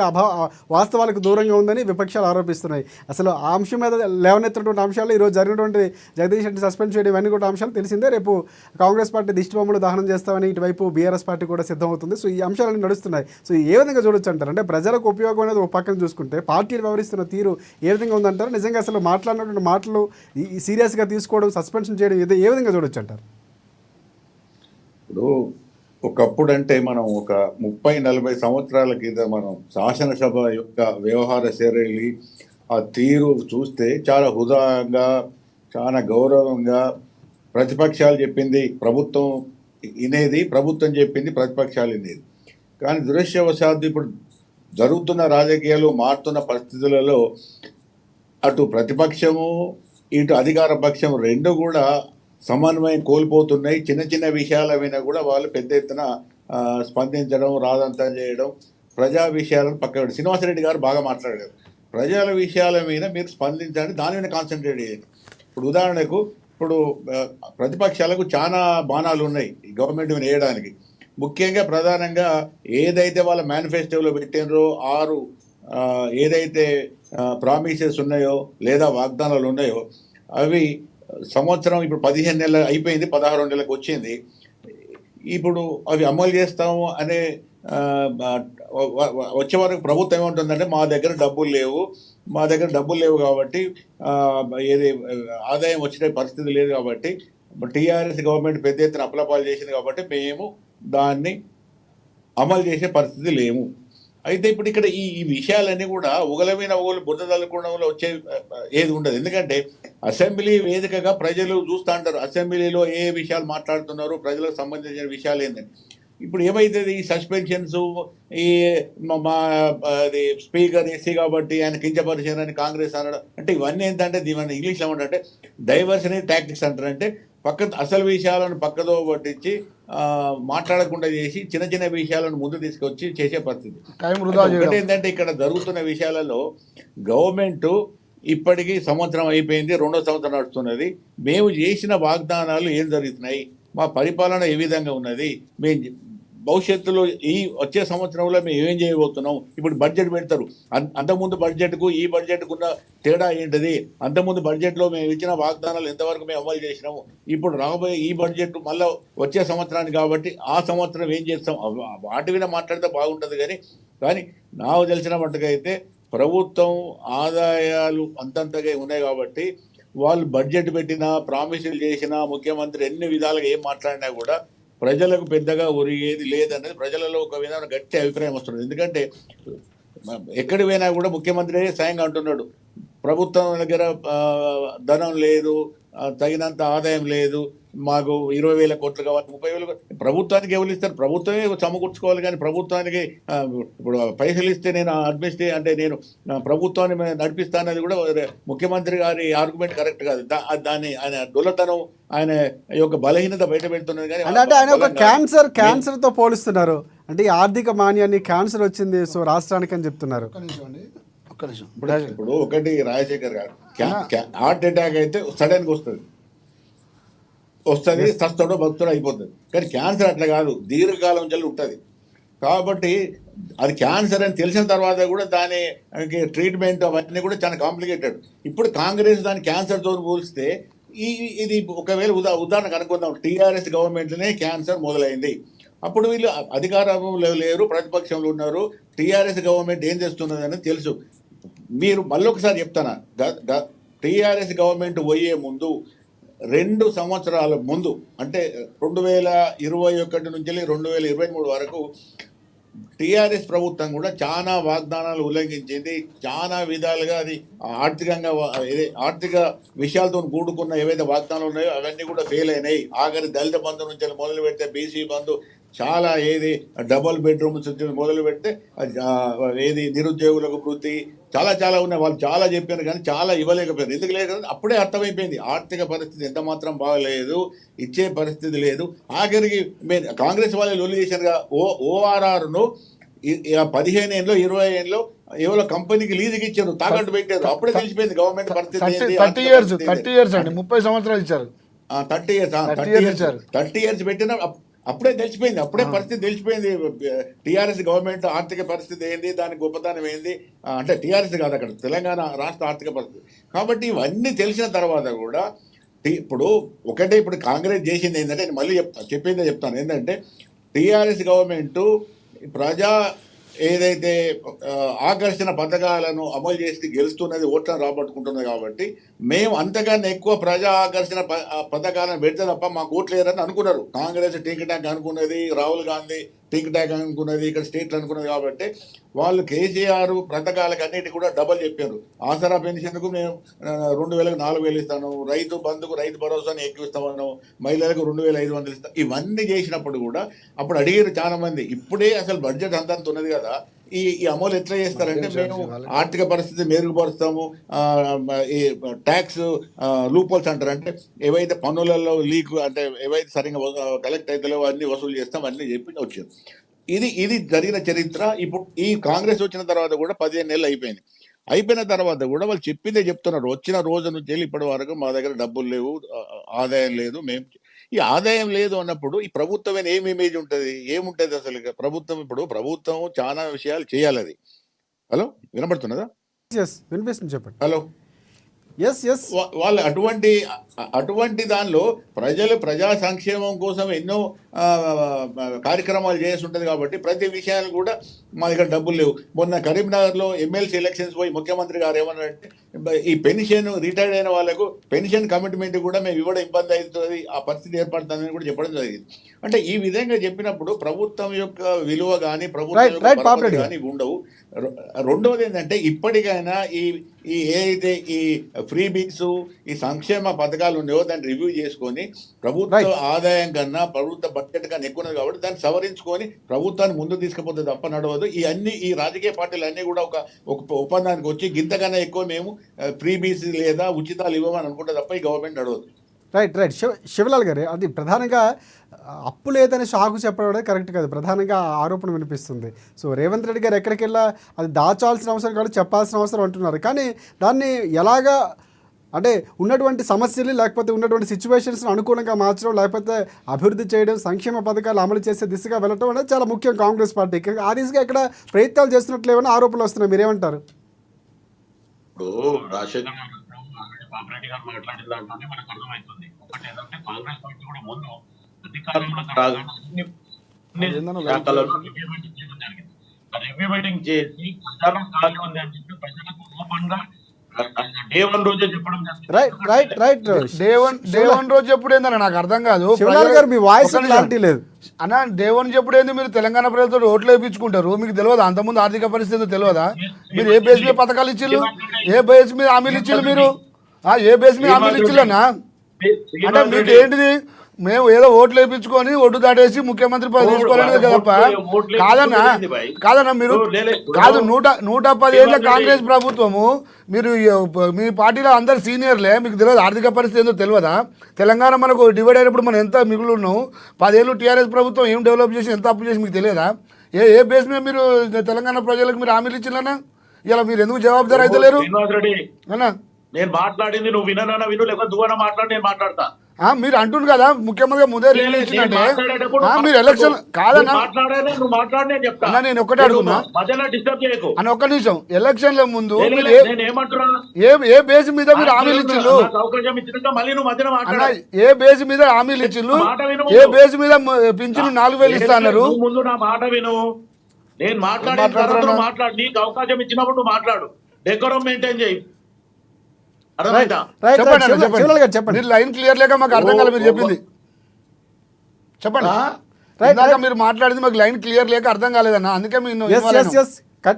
వాస్తవాలకు దూరంగా ఉందని విపక్షాలు ఆరోపిస్తున్నాయి. అసలు ఆ అంశం మీద లేవనెత్తినటువంటి అంశాలు ఈరోజు జరిగినటువంటి జగదీష్ రెడ్డి సస్పెండ్ చేయడం ఇవన్నీ కూడా అంశాలు తెలిసిందే. రేపు కాంగ్రెస్ పార్టీ దిష్టిబొమ్మలు దహనం చేస్తామని ఇటువైపు బీఆర్ఎస్ పార్టీ కూడా సిద్ధమవుతుంది. సో ఈ అంశాలన్నీ నడుస్తున్నాయి. సో ఏ విధంగా చూడొచ్చు అంటారు? అంటే ప్రజలకు ఉపయోగం అనేది ఒక పక్కన చూసుకుంటే పార్టీలు వ్యవహరిస్తున్న తీరు ఏ విధంగా ఉందంటారు? నిజంగా అసలు మాట్లాడినటువంటి మాటలు సీరియస్గా తీసుకోవడం, సస్పెన్షన్ చేయడం ఏ విధంగా చూడొచ్చు అంటారు? ఇప్పుడు ఒకప్పుడు అంటే మనం ఒక 30-40 సంవత్సరాల కింద మనం శాసనసభ యొక్క వ్యవహార శైలి, ఆ తీరు చూస్తే చాలా హుదాగా, చాలా గౌరవంగా ప్రతిపక్షాలు చెప్పింది ప్రభుత్వం వినేది, ప్రభుత్వం చెప్పింది ప్రతిపక్షాలు వినేది. కానీ దురదృష్టవశాత్తు ఇప్పుడు జరుగుతున్న రాజకీయాలు మారుతున్న పరిస్థితులలో అటు ప్రతిపక్షము ఇటు అధికార పక్షం రెండు కూడా సమన్వయం కోల్పోతున్నాయి. చిన్న చిన్న విషయాల మీద కూడా వాళ్ళు పెద్ద ఎత్తున స్పందించడం, రాదంతం చేయడం, ప్రజా విషయాలను పక్కన శ్రీనివాసరెడ్డి గారు బాగా మాట్లాడారు. ప్రజల విషయాల మీద మీరు స్పందించండి, దాని మీద కాన్సన్ట్రేట్ చేయండి. ఇప్పుడు ఉదాహరణకు ఇప్పుడు ప్రతిపక్షాలకు చాలా బాణాలు ఉన్నాయి ఈ గవర్నమెంట్ మీద వేయడానికి. ముఖ్యంగా ప్రధానంగా ఏదైతే వాళ్ళ మేనిఫెస్టోలో పెట్టినరో 6 ఏదైతే ప్రామిసెస్ ఉన్నాయో లేదా వాగ్దానాలు ఉన్నాయో అవి సంవత్సరం ఇప్పుడు 15 నెలలు అయిపోయింది, 16 నెలలకు వచ్చింది. ఇప్పుడు అవి అమలు చేస్తాము అనే వచ్చే వరకు ప్రభుత్వం ఏముంటుందంటే మా దగ్గర డబ్బులు లేవు కాబట్టి ఏది ఆదాయం వచ్చే పరిస్థితి లేదు కాబట్టి టీఆర్ఎస్ గవర్నమెంట్ పెద్ద ఎత్తున అప్లపాలు చేసింది కాబట్టి మేము దాన్ని అమలు చేసే పరిస్థితి లేము అయితే ఇప్పుడు ఇక్కడ ఈ విషయాలన్నీ కూడా ఒకలమైన ఒకరు బుద్ధ తల్లుకోవడంలో వచ్చే ఏది ఉండదు. ఎందుకంటే అసెంబ్లీ వేదికగా ప్రజలు చూస్తూ ఉంటారు అసెంబ్లీలో ఏ విషయాలు మాట్లాడుతున్నారు, ప్రజలకు సంబంధించిన విషయాలు ఏంటని. ఇప్పుడు ఏమైతుంది, ఈ సస్పెన్షన్స్, ఈ మా అది స్పీకర్ ఎస్సీ కాబట్టి ఆయన కించపరిచారని కాంగ్రెస్ అనడం, అంటే ఇవన్నీ ఏంటంటే దీని ఇంగ్లీష్లో ఏమంటే డైవర్సిటీ టాక్టిక్స్ అంటారు. అంటే అసలు విషయాలను పక్కదో పట్టించి మాట్లాడకుండా చేసి చిన్న చిన్న విషయాలను ముందు తీసుకొచ్చి చేసే పరిస్థితి. ఒకటి ఏంటంటే ఇక్కడ జరుగుతున్న విషయాలలో గవర్నమెంట్ ఇప్పటికీ సంవత్సరం అయిపోయింది, 2వ సంవత్సరం నడుస్తున్నది. మేము చేసిన వాగ్దానాలు ఏం జరుగుతున్నాయి, మా పరిపాలన ఏ విధంగా ఉన్నది, మేము భవిష్యత్తులో ఈ వచ్చే సంవత్సరంలో మేము ఏం చేయబోతున్నాం. ఇప్పుడు బడ్జెట్ పెడతారు, అంతకుముందు బడ్జెట్కు ఈ బడ్జెట్కు ఉన్న తేడా ఏంటిది, అంతకుముందు బడ్జెట్లో మేము ఇచ్చిన వాగ్దానాలు ఎంతవరకు మేము అమలు చేసినాము, ఇప్పుడు రాబోయే ఈ బడ్జెట్ మళ్ళీ వచ్చే సంవత్సరానికి కాబట్టి ఆ సంవత్సరం ఏం చేస్తాం, వాటి మీద మాట్లాడితే బాగుంటుంది. కానీ నాకు తెలిసిన మట్టుగా అయితే ప్రభుత్వం ఆదాయాలు అంతంతగా ఉన్నాయి కాబట్టి వాళ్ళు బడ్జెట్ పెట్టినా, ప్రామిసులు చేసినా, ముఖ్యమంత్రి ఎన్ని విధాలుగా ఏం మాట్లాడినా కూడా ప్రజలకు పెద్దగా ఒరిగేది లేదనేది ప్రజలలో ఒక విధమైన గట్టి అభిప్రాయం వస్తుంది. ఎందుకంటే ఎక్కడి పోయినా కూడా ముఖ్యమంత్రి స్వయంగా అంటున్నాడు, ప్రభుత్వం దగ్గర ధనం లేదు, తగినంత ఆదాయం లేదు, మాకు 20,000 కోట్లు కావాలి, 30,000 ప్రభుత్వానికి ఎవరు ఇస్తారు, ప్రభుత్వమే సమకూర్చుకోవాలి. కానీ ప్రభుత్వానికి ఇప్పుడు పైసలు ఇస్తే నేను అంటే నేను ప్రభుత్వాన్ని నడిపిస్తానది కూడా ముఖ్యమంత్రి గారి ఆర్గ్యుమెంట్ కరెక్ట్ కాదు. దాన్ని ఆయన దొల్లతనం, ఆయన యొక్క బలహీనత బయట పెడుతున్నది. కానీ అంటే ఆయన ఒక క్యాన్సర్తో పోలుస్తున్నారు. అంటే ఈ ఆర్థిక మాన్యాన్ని క్యాన్సర్ వచ్చింది సో రాష్ట్రానికి అని చెప్తున్నారు. ఇప్పుడు ఒకటి రాజశేఖర్ గారు హార్ట్ అటాక్ అయితే సడన్గా వస్తుంది, సస్తడో భక్తుడో అయిపోతుంది. కానీ క్యాన్సర్ అట్లా కాదు, దీర్ఘకాలం జల్లు ఉంటుంది. కాబట్టి అది క్యాన్సర్ అని తెలిసిన తర్వాత కూడా దానికి ట్రీట్మెంట్ అవన్నీ కూడా చాలా కాంప్లికేటెడ్. ఇప్పుడు కాంగ్రెస్ దాని క్యాన్సర్తో పోలిస్తే ఇది ఒకవేళ ఉదాహరణకు అనుకుందాం, టీఆర్ఎస్ గవర్నమెంట్లోనే క్యాన్సర్ మొదలైంది. అప్పుడు వీళ్ళు అధికారంలో లేరు, ప్రతిపక్షంలో ఉన్నారు, టీఆర్ఎస్ గవర్నమెంట్ ఏం చేస్తున్నది అనేది తెలుసు. మీరు మళ్ళీ ఒకసారి చెప్తానా, టీఆర్ఎస్ గవర్నమెంట్ పోయే ముందు 2 సంవత్సరాల ముందు అంటే 2021 నుంచి 2023 వరకు టీఆర్ఎస్ ప్రభుత్వం కూడా చాలా వాగ్దానాలు ఉల్లంఘించింది. చాలా విధాలుగా అది ఆర్థిక విషయాలతో కూడుకున్న ఏవైతే వాగ్దానాలు ఉన్నాయో అవన్నీ కూడా ఫెయిల్ అయినాయి. ఆఖరి దళిత బంధు నుంచి మొదలు పెడితే బీసీ బంధు, చాలా డబుల్ బెడ్రూమ్స్ మొదలు పెడితే నిరుద్యోగులకు వృత్తి, చాలా ఉన్నాయి. వాళ్ళు చాలా చెప్పారు కానీ చాలా ఇవ్వలేకపోయారు. ఎందుకు లేదు, అప్పుడే అర్థమైపోయింది ఆర్థిక పరిస్థితి ఎంత మాత్రం బాగలేదు, ఇచ్చే పరిస్థితి లేదు. ఆఖరికి కాంగ్రెస్ వాళ్ళు లొల్లి చేశారుగా, ఓఆర్ఆర్ను 15 ఏళ్ళలో 20 ఏళ్ళలో ఏవో కంపెనీకి లీజుకి ఇచ్చారు, తాకట్టు పెట్టారు. అప్పుడే తెలిసిపోయింది గవర్నమెంట్ పరిస్థితి. 30 years అండి, 30 సంవత్సరాలు ఇచ్చారు. 30 years పెట్టిన అప్పుడే తెలిసిపోయింది, అప్పుడే పరిస్థితి తెలిసిపోయింది. టీఆర్ఎస్ గవర్నమెంట్ ఆర్థిక పరిస్థితి ఏంది, దాని గొప్పతనం ఏంది, అంటే టీఆర్ఎస్ కాదు అక్కడ తెలంగాణ రాష్ట్ర ఆర్థిక పరిస్థితి. కాబట్టి ఇవన్నీ తెలిసిన తర్వాత కూడా ఇప్పుడు కాంగ్రెస్ చేసింది ఏంటంటే, నేను మళ్ళీ చెప్తాను ఏంటంటే, టీఆర్ఎస్ గవర్నమెంట్ ప్రజా ఏదైతే ఆకర్షణ పథకాలను అమలు చేసి గెలుస్తున్నది, ఓట్లను రాబట్టుకుంటున్నది. కాబట్టి మేము అంతకన్నా ఎక్కువ ప్రజా ఆకర్షణ పథకాలను పెడితే తప్ప మాకు ఓట్లు లేరని అనుకున్నారు. కాంగ్రెస్ టింక్ ట్యాంక్ అనుకున్నది, రాహుల్ గాంధీ టింక్ ట్యాంక్ అనుకున్నది, ఇక్కడ స్టేట్లు అనుకున్నది. కాబట్టి వాళ్ళు కేసీఆర్ పథకాలకు అన్నిటి కూడా డబల్ చెప్పారు. ఆసరా పెన్షన్కు మేము 2,000కు 4,000 ఇస్తాను, రైతు బంధుకు రైతు భరోసాని ఎక్కువిస్తామన్నాం, మహిళలకు 2,500 ఇస్తాం. ఇవన్నీ చేసినప్పుడు కూడా అప్పుడు అడిగారు చాలా మంది, ఇప్పుడే అసలు బడ్జెట్ అంతంత ఉన్నది కదా, ఈ అమలు ఎట్లా చేస్తారంటే మేము ఆర్థిక పరిస్థితి మెరుగుపరుస్తాము, ఈ ట్యాక్స్ లూపోల్స్ అంటారు, అంటే ఏవైతే పన్నులలో లీక్ అంటే ఏవైతే సరిగ్గా కలెక్ట్ అవుతాయో అన్ని వసూలు చేస్తాం అన్నీ చెప్పి వచ్చారు. ఇది జరిగిన చరిత్ర. ఇప్పుడు ఈ కాంగ్రెస్ వచ్చిన తర్వాత కూడా 15 నెలలు అయిపోయిన తర్వాత కూడా వాళ్ళు చెప్పిందే చెప్తున్నారు. వచ్చిన రోజు నుంచి వెళ్ళి ఇప్పటి వరకు మా దగ్గర డబ్బులు లేవు, ఆదాయం లేదు. ఈ ఆదాయం లేదు అన్నప్పుడు ఈ ప్రభుత్వం ఏమి ఇమేజ్ ఉంటుంది, ఏముంటుంది అసలు ప్రభుత్వం చాలా విషయాలు చేయాలి. అది హలో వినపడుతున్నదా? వినిపిస్తుంది, చెప్పండి. హలో ఎస్ ఎస్ వాళ్ళు అటువంటి దానిలో ప్రజా సంక్షేమం కోసం ఎన్నో కార్యక్రమాలు చేసి ఉంటుంది కాబట్టి ప్రతి విషయాలు కూడా మా దగ్గర డబ్బులు లేవు. మొన్న కరీంనగర్లో ఎమ్మెల్సీ ఎలక్షన్స్ పోయి ముఖ్యమంత్రి గారు ఏమన్నారంటే ఈ పెన్షన్ రిటైర్డ్ అయిన వాళ్ళకు పెన్షన్ కమిట్మెంట్ కూడా మేము ఇవ్వడం ఇబ్బంది అవుతుంది, ఆ పరిస్థితి ఏర్పడుతుందని కూడా చెప్పడం జరిగింది. అంటే ఈ విధంగా చెప్పినప్పుడు ప్రభుత్వం యొక్క విలువ కానీ ప్రభుత్వం యొక్క పరపతి కానీ ఉండవు. రెండవది ఏంటంటే ఇప్పటికైనా ఈ ఏదైతే ఈ ఫ్రీ బిల్స్ ఈ సంక్షేమ పథకాలు ఉన్నాయో దాన్ని రివ్యూ చేసుకొని ప్రభుత్వ ఆదాయం కన్నా ప్రభుత్వ బడ్జెట్ కన్నా ఎక్కువ ఉన్నది కాబట్టి దాన్ని సవరించుకొని ప్రభుత్వాన్ని ముందు తీసుకుపోతే తప్ప నడవదు. ఈ రాజకీయ పార్టీలు అన్నీ కూడా ఒక ఒప్పందానికి వచ్చి గింతకన్నా ఎక్కువ మేము ఫ్రీ బిల్స్ లేదా ఉచితాలు ఇవ్వమని అనుకుంటే తప్ప ఈ గవర్నమెంట్ నడవదు. రైట్ శివలాల్ గారు, అది ప్రధానంగా అప్పు లేదని షాకు చెప్పడం కరెక్ట్ కాదు. ప్రధానంగా ఆరోపణ వినిపిస్తుంది. సో రేవంత్ రెడ్డి గారు ఎక్కడికి వెళ్ళా అది దాచాల్సిన అవసరం కాదు, చెప్పాల్సిన అవసరం అంటున్నారు. కానీ దాన్ని ఎలాగా అంటే ఉన్నటువంటి సమస్యలు లేకపోతే ఉన్నటువంటి సిచ్యువేషన్స్ని అనుకూలంగా మార్చడం, లేకపోతే అభివృద్ధి చేయడం, సంక్షేమ పథకాలు అమలు చేసే దిశగా వెళ్ళడం అనేది చాలా ముఖ్యం కాంగ్రెస్ పార్టీకి. ఆ దిశగా ఇక్కడ ప్రయత్నాలు చేస్తున్నట్లేమని ఆరోపణలు వస్తున్నాయి. మీరేమంటారు? ఇప్పుడు రాజశేఖర్ బాబురెడ్డి గారు మాట్లాడిన దాంట్లోనే మనకు అర్థమవుతుంది. ఒకటి ఏంటంటే కాంగ్రెస్ పార్టీ కూడా ముందు అధికారంలోకి రాగానే రివ్యూ మీటింగ్ చేసి ప్రచారం ఖాళీ ఉంది అని చెప్పి ప్రజలకు ఓపెన్ గా డే వన్ రోజే చెప్పడం డే వన్ రోజు చెప్పుడు ఏందని నాకు అర్థం కాదు. మీ వాయిస్ క్లారిటీ లేదు అన్న. డే వన్ చెప్పుడు ఏంది? మీరు తెలంగాణ ప్రజలతో ఓట్లు వేయించుకుంటారు, మీకు తెలియదా? అంతకుముందు ఆర్థిక పరిస్థితి తెలియదా? మీరు ఏ బేస్ మీద పథకాలు ఇచ్చిళ్ళు, ఏ బేస్ మీద హామీలు ఇచ్చిళ్ళు, మీరు ఏ బేస్ మీద హామీలు ఇచ్చిల్లన్నా? అంటే మీకు ఏంటిది? మేము ఏదో ఓట్లు వేయించుకొని ఒడ్డు దాటేసి ముఖ్యమంత్రి పదవి తీసుకోవాలనేది తప్ప కాదన్నా మీరు కాదు. 110 ఏళ్ళ కాంగ్రెస్ ప్రభుత్వము, మీరు మీ పార్టీలో అందరు సీనియర్లే, మీకు తెలియదు ఆర్థిక పరిస్థితి ఏందో తెలియదా? తెలంగాణ మనకు డివైడ్ అయినప్పుడు మనం ఎంత మిగులు ఉన్నాం? 10 ఏళ్ళు టీఆర్ఎస్ ప్రభుత్వం ఏం డెవలప్ చేసి ఎంత అప్పు చేసి మీకు తెలియదా? ఏ బేస్ మీద మీరు తెలంగాణ ప్రజలకు మీరు హామీలు ఇచ్చిల్లన్నా? ఇలా మీరు ఎందుకు జవాబుదారు అయితే లేరు అన్నా? నేను మాట్లాడింది నువ్వు విననా విను, లేకపోతే నువ్వన్నా మాట్లాడి నేను మాట్లాడతా. మీరు అంటున్నారు కదా ముఖ్యమంత్రి ముందే రిలీజ్ ఇచ్చినట్టే మీరు ఎలక్షన్ కాదన్నా. నేను ఒకటే అడుగుతున్నా అని, ఒక్క నిమిషం. ఎలక్షన్ల ముందు ఏ బేస్ మీద మీరు హామీలు ఇచ్చిళ్ళు? ఏ బేస్ మీద హామీలు ఇచ్చిళ్ళు? ఏ బేస్ మీద పింఛను 4000 ఇస్తా అన్నారు? ముందు నా మాట విను. నేను మాట్లాడు, నీకు అవకాశం ఇచ్చినప్పుడు నువ్వు మాట్లాడు, డెకోరం మెయింటైన్ చేయి. చెప్పండి. లైన్ క్లియర్ లేక మాకు అర్థం కాలేదు మీరు చెప్పింది. చెప్పండి. మీరు మాట్లాడింది మాకు లైన్ క్లియర్ లేక అర్థం కాలేదన్న, అందుకే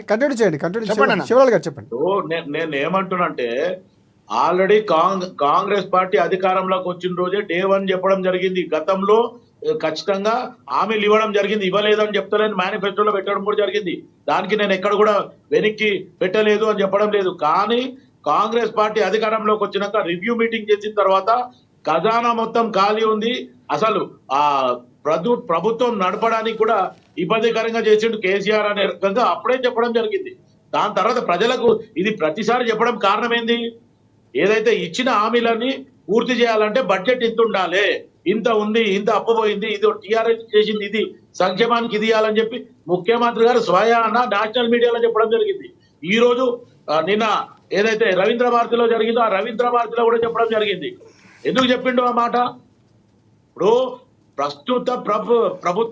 కంటిన్యూ చేయండి. చెప్పండి. నేను ఏమంటున్నానంటే ఆల్రెడీ కాంగ్రెస్ పార్టీ అధికారంలోకి వచ్చిన రోజే డే వన్ చెప్పడం జరిగింది. గతంలో ఖచ్చితంగా హామీలు ఇవ్వడం జరిగింది, ఇవ్వలేదని చెప్తలేని మేనిఫెస్టోలో పెట్టడం కూడా జరిగింది. దానికి నేను ఎక్కడ కూడా వెనక్కి పెట్టలేదు అని చెప్పడం లేదు. కానీ కాంగ్రెస్ పార్టీ అధికారంలోకి వచ్చినాక రివ్యూ మీటింగ్ చేసిన తర్వాత ఖజానా మొత్తం ఖాళీ ఉంది, అసలు ఆ ప్రభుత్వం నడపడానికి కూడా ఇబ్బందికరంగా చేసిండు కేసీఆర్ అనే రకంగా అప్పుడే చెప్పడం జరిగింది. దాని తర్వాత ప్రజలకు ఇది ప్రతిసారి చెప్పడం కారణం ఏంది? ఏదైతే ఇచ్చిన హామీలన్నీ పూర్తి చేయాలంటే బడ్జెట్ ఇంత ఉండాలి, ఇంత ఉంది, ఇంత అప్పు పోయింది, ఇది టీఆర్ఎస్ చేసింది, ఇది సంక్షేమానికి ఇది ఇవ్వాలని చెప్పి ముఖ్యమంత్రి గారు స్వయాన నేషనల్ మీడియాలో చెప్పడం జరిగింది. ఈ రోజు నిన్న ఏదైతే రవీంద్ర భారతిలో జరిగిందో ఆ రవీంద్ర భారతిలో కూడా చెప్పడం జరిగింది. ఎందుకు చెప్పిండు ఆ మాట? ఇప్పుడు ప్రస్తుత ప్రభుత్వం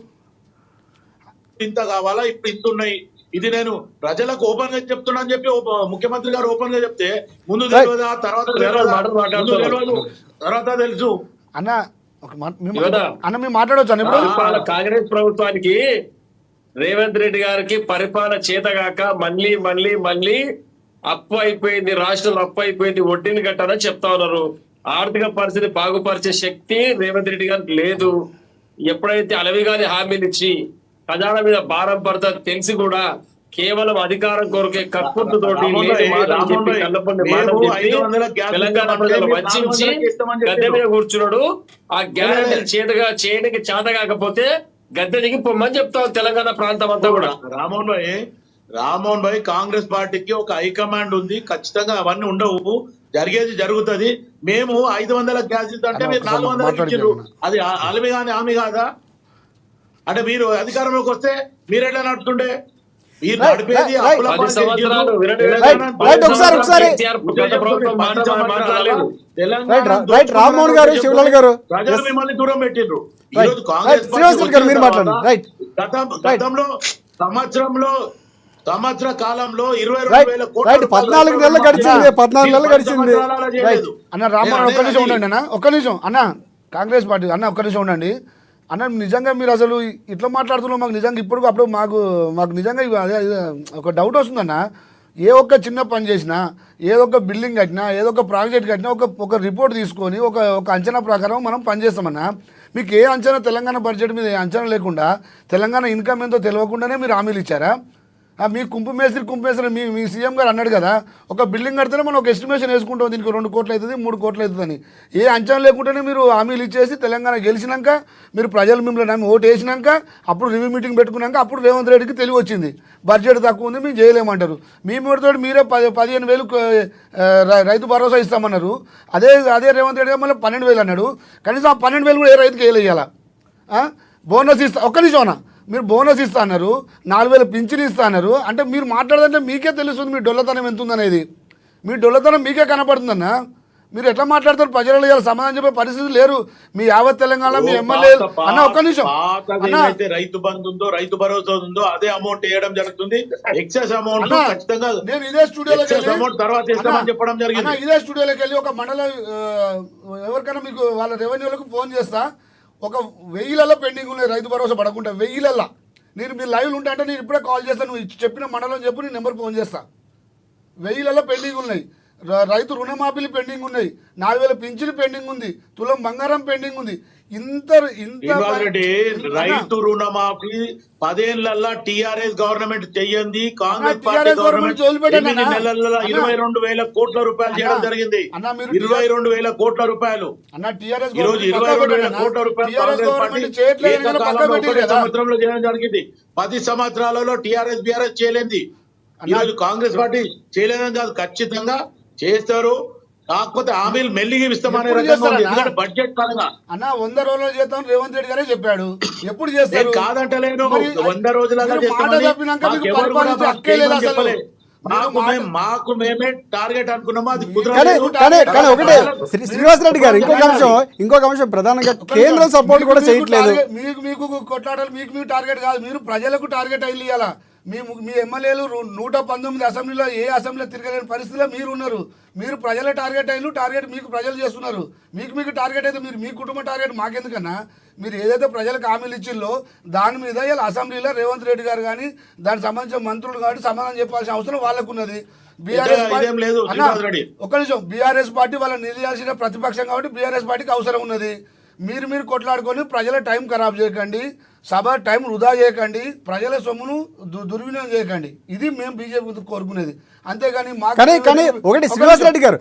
ఇంత కావాలా, ఇప్పుడు ఇంత ఉన్నాయి, ఇది నేను ప్రజలకు ఓపెన్ గా చెప్తున్నా అని చెప్పి ముఖ్యమంత్రి గారు ఓపెన్ గా చెప్తే ముందు తెలియదా, తర్వాత తెలుసు అన్న. మేము మాట్లాడవచ్చు ఇప్పుడు కాంగ్రెస్ ప్రభుత్వానికి రేవంత్ రెడ్డి గారికి పరిపాలన చేతగాక మళ్ళీ అప్పు అయిపోయింది, రాష్ట్రంలో అప్పు అయిపోయింది, వడ్డీని కట్టాలని చెప్తా ఉన్నారు. ఆర్థిక పరిస్థితి బాగుపరిచే శక్తి రేవంత్ రెడ్డి గారికి లేదు. ఎప్పుడైతే అలవిగాని హామీలు ఇచ్చి ఖజానా మీద భారం పడతా తెలిసి కూడా కేవలం అధికారం కొరకే కక్కుర్తితోటి తెలంగాణ ప్రజలు వంచి గద్దె మీద కూర్చున్నాడు. ఆ గ్యారెంటీ చేయడానికి చేత కాకపోతే గద్దె దిగి పొమ్మని చెప్తాం తెలంగాణ ప్రాంతం అంతా కూడా. రామ్మోహన్ భాయ్, కాంగ్రెస్ పార్టీకి ఒక హైకమాండ్ ఉంది, ఖచ్చితంగా అవన్నీ ఉండవు, జరిగేది జరుగుతుంది. మేము 500 గ్యాస్ అంటే మీరు 400 ఇచ్చారు, అది హామీ కాదా? అంటే మీరు అధికారంలోకి వస్తే మీరు ఎట్లా నడుతుండే? మీరు Right, నడిపేది right, అప్పుల 10 పాలు సంవత్సరాలు చేసిండ్రు. వినండి, Right, right, ఒకసారి. కేసీఆర్ గత ప్రభుత్వం మాట మాట్లాడలేదు. రైట్ రామ్మోహన్ గారు, శివలాల్ గారు. ప్రజలు Yes. మిమ్మల్ని దూరం పెట్టిండ్రు. ఈ Right, రోజు right. కాంగ్రెస్ పార్టీ శ్రీనివాస్ రెడ్డి గారు మీరు వచ్చిన మాట్లాడండి. తర్వాత Right. గతంలో సంవత్సర కాలంలో 22 Right, వేల కోట్ల right. రూపాయలు 14 నెలలు గడిచింది, 14 నెలలు ఈ 10 గడిచింది. సంవత్సరాలు చేయలేదు. అన్న రామ్మోహన్ ఒక్క నిమిషం ఉండండి అన్న, ఒక్క నిమిషం అన్న. కాంగ్రెస్ పార్టీ అన్న ఒక్క నిమిషం ఉండండి అన్న. నిజంగా మీరు అసలు ఇట్లా మాట్లాడుతున్నాం, మాకు నిజంగా ఇప్పుడు అప్పుడు మాకు నిజంగా అదే ఒక డౌట్ వస్తుందన్న. ఏ ఒక్క చిన్న పని చేసినా, ఏదో ఒక బిల్డింగ్ కట్టినా, ఏదో ఒక ప్రాజెక్ట్ కట్టినా ఒక రిపోర్ట్ తీసుకొని ఒక అంచనా ప్రకారం మనం పనిచేస్తామన్నా. మీకు ఏ అంచనా, తెలంగాణ బడ్జెట్ మీద ఏ అంచనా లేకుండా, తెలంగాణ ఇన్కమ్ ఎంతో తెలియకుండానే మీరు హామీలు ఇచ్చారా? మీ కుంపు మేస్త్రి మీ సీఎం గారు అన్నాడు కదా, ఒక బిల్డింగ్ కడితేనే మనం ఒక ఎస్టిమేషన్ వేసుకుంటాం, దీనికి 2 కోట్లు అవుతుంది, 3 కోట్లు అవుతుందని. ఏ అంచనా లేకుండానే మీరు హామీలు ఇచ్చేసి తెలంగాణ గెలిచినాక, మీరు ప్రజలు మిమ్మల్ని నమ్మి ఓటు వేసినాక, అప్పుడు రివ్యూ మీటింగ్ పెట్టుకున్నాక అప్పుడు రేవంత్ రెడ్డికి తెలివి వచ్చింది బడ్జెట్ తక్కువ ఉంది, మేము చేయలేమంటారు. మీతో మీరే 15,000 రైతు భరోసా ఇస్తామన్నారు. అదే రేవంత్ రెడ్డి మళ్ళీ 12,000 అన్నాడు. కనీసం ఆ 12,000 కూడా ఏ రైతుకి వేయలేయాలా? బోనస్ ఇస్తా, ఒక్క నిమిషం అన్న. మీరు బోనస్ ఇస్తా అన్నారు, 4,000 పింఛన్ ఇస్తా అన్నారు. అంటే మీరు మాట్లాడాలంటే మీకే తెలుస్తుంది మీ డొల్లతనం ఎంత ఉందనేది. మీ డొల్లతనం మీకే కనపడుతుందన్న. మీరు ఎట్లా మాట్లాడతారు? ప్రజలు ఇవాళ సమాధానం చెప్పే పరిస్థితి లేరు. మీ యావత్ తెలంగాణ మీ ఎమ్మెల్యే అన్న ఒక్క నిమిషం ఏదైతే రైతు బంధు ఉందో, రైతు భరోసా ఉందో అదే అమౌంట్ వేయడం జరుగుతుంది. ఎక్సెస్ అమౌంట్ ఖచ్చితంగా నేను ఇదే స్టూడియోలోకి వెళ్ళి అమౌంట్ తర్వాత ఇస్తామని చెప్పడం జరిగింది. ఇదే స్టూడియోలోకి వెళ్ళి ఒక మండల ఎవరికైనా మీకు వాళ్ళ రెవెన్యూలకు ఫోన్ చేస్తా, ఒక 1000లలో పెండింగ్ ఉన్నాయి రైతు భరోసా పడకుండా, 1000లలో. మీరు లైవ్లు ఉంటా అంటే నేను ఇప్పుడే కాల్ చేస్తాను, నువ్వు చెప్పిన మండలం చెప్పు, నేను నెంబర్ ఫోన్ చేస్తా. 1000లలో పెండింగ్ ఉన్నాయి, రైతు రుణమాఫీలు పెండింగ్ ఉన్నాయి, 4,000 పింఛను పెండింగ్ ఉంది, తులం బంగారం పెండింగ్ ఉంది. రైతు రుణమాఫీ 10 ఏళ్లలో టీఆర్ఎస్ గవర్నమెంట్ చెయ్యింది. కాంగ్రెస్ పార్టీ గవర్నమెంట్ 8 నెలల్లో 22,000 కోట్ల రూపాయలు చేయడం జరిగింది. 22,000 కోట్ల రూపాయలు. ఈ రోజు 22,000 కోట్ల రూపాయలు కాంగ్రెస్ పార్టీ ఏకకాలంలో ఒకటే సంవత్సరంలో చేయడం జరిగింది. 10 సంవత్సరాలలో టీఆర్ఎస్ బీఆర్ఎస్ చేయలేంది. ఈ రోజు కాంగ్రెస్ పార్టీ చేయలేదని కాదు, ఖచ్చితంగా చేస్తారు. కాకపోతే హామీలు మెల్లిగా ఇస్తామనే రకంగా బడ్జెట్ పరంగా అన్న 100 రోజుల జీతం రేవంత్ రెడ్డి గారే చెప్పాడు. ఎప్పుడు చేస్తారు? కాదంటలేను, 100 రోజులలో మాకు మేమే టార్గెట్ అనుకున్నాము, అది ఒకటే శ్రీనివాస్ రెడ్డి గారు ఇంకొక అంశం ప్రధానంగా కేంద్రం సపోర్ట్ కూడా చేయట్లేదు. మీకు కొట్లాడాలి, మీకు టార్గెట్ కాదు, మీరు ప్రజలకు టార్గెట్ అయ్యి ఇవ్వాలా. మీ ఎమ్మెల్యేలు 119 అసెంబ్లీలో ఏ అసెంబ్లీలో తిరగలేని పరిస్థితిలో మీరు ఉన్నారు. మీరు ప్రజల టార్గెట్ అయిన టార్గెట్ మీకు ప్రజలు చేస్తున్నారు. మీకు టార్గెట్ అయితే మీరు మీ కుటుంబ టార్గెట్ మాకెందుకన్నా? మీరు ఏదైతే ప్రజలకు హామీలు ఇచ్చిందో దాని మీద ఇలా అసెంబ్లీలో రేవంత్ రెడ్డి గారు కానీ దానికి సంబంధించిన మంత్రులు కాబట్టి సమాధానం చెప్పాల్సిన అవసరం వాళ్ళకు ఉన్నది. ఒక్క నిమిషం, బీఆర్ఎస్ పార్టీ వాళ్ళని నిలయాల్సిన ప్రతిపక్షం కాబట్టి బీఆర్ఎస్ పార్టీకి అవసరం ఉన్నది. మీరు కొట్లాడుకొని ప్రజల టైం ఖరాబ్ చేయకండి, సభ టైం వృధా చేయకండి, ప్రజల సొమ్మును దుర్వినియోగం చేయకండి. ఇది మేము బీజేపీ కోరుకునేది. అంతేగాని ఒకటి శ్రీనివాస్ రెడ్డి గారు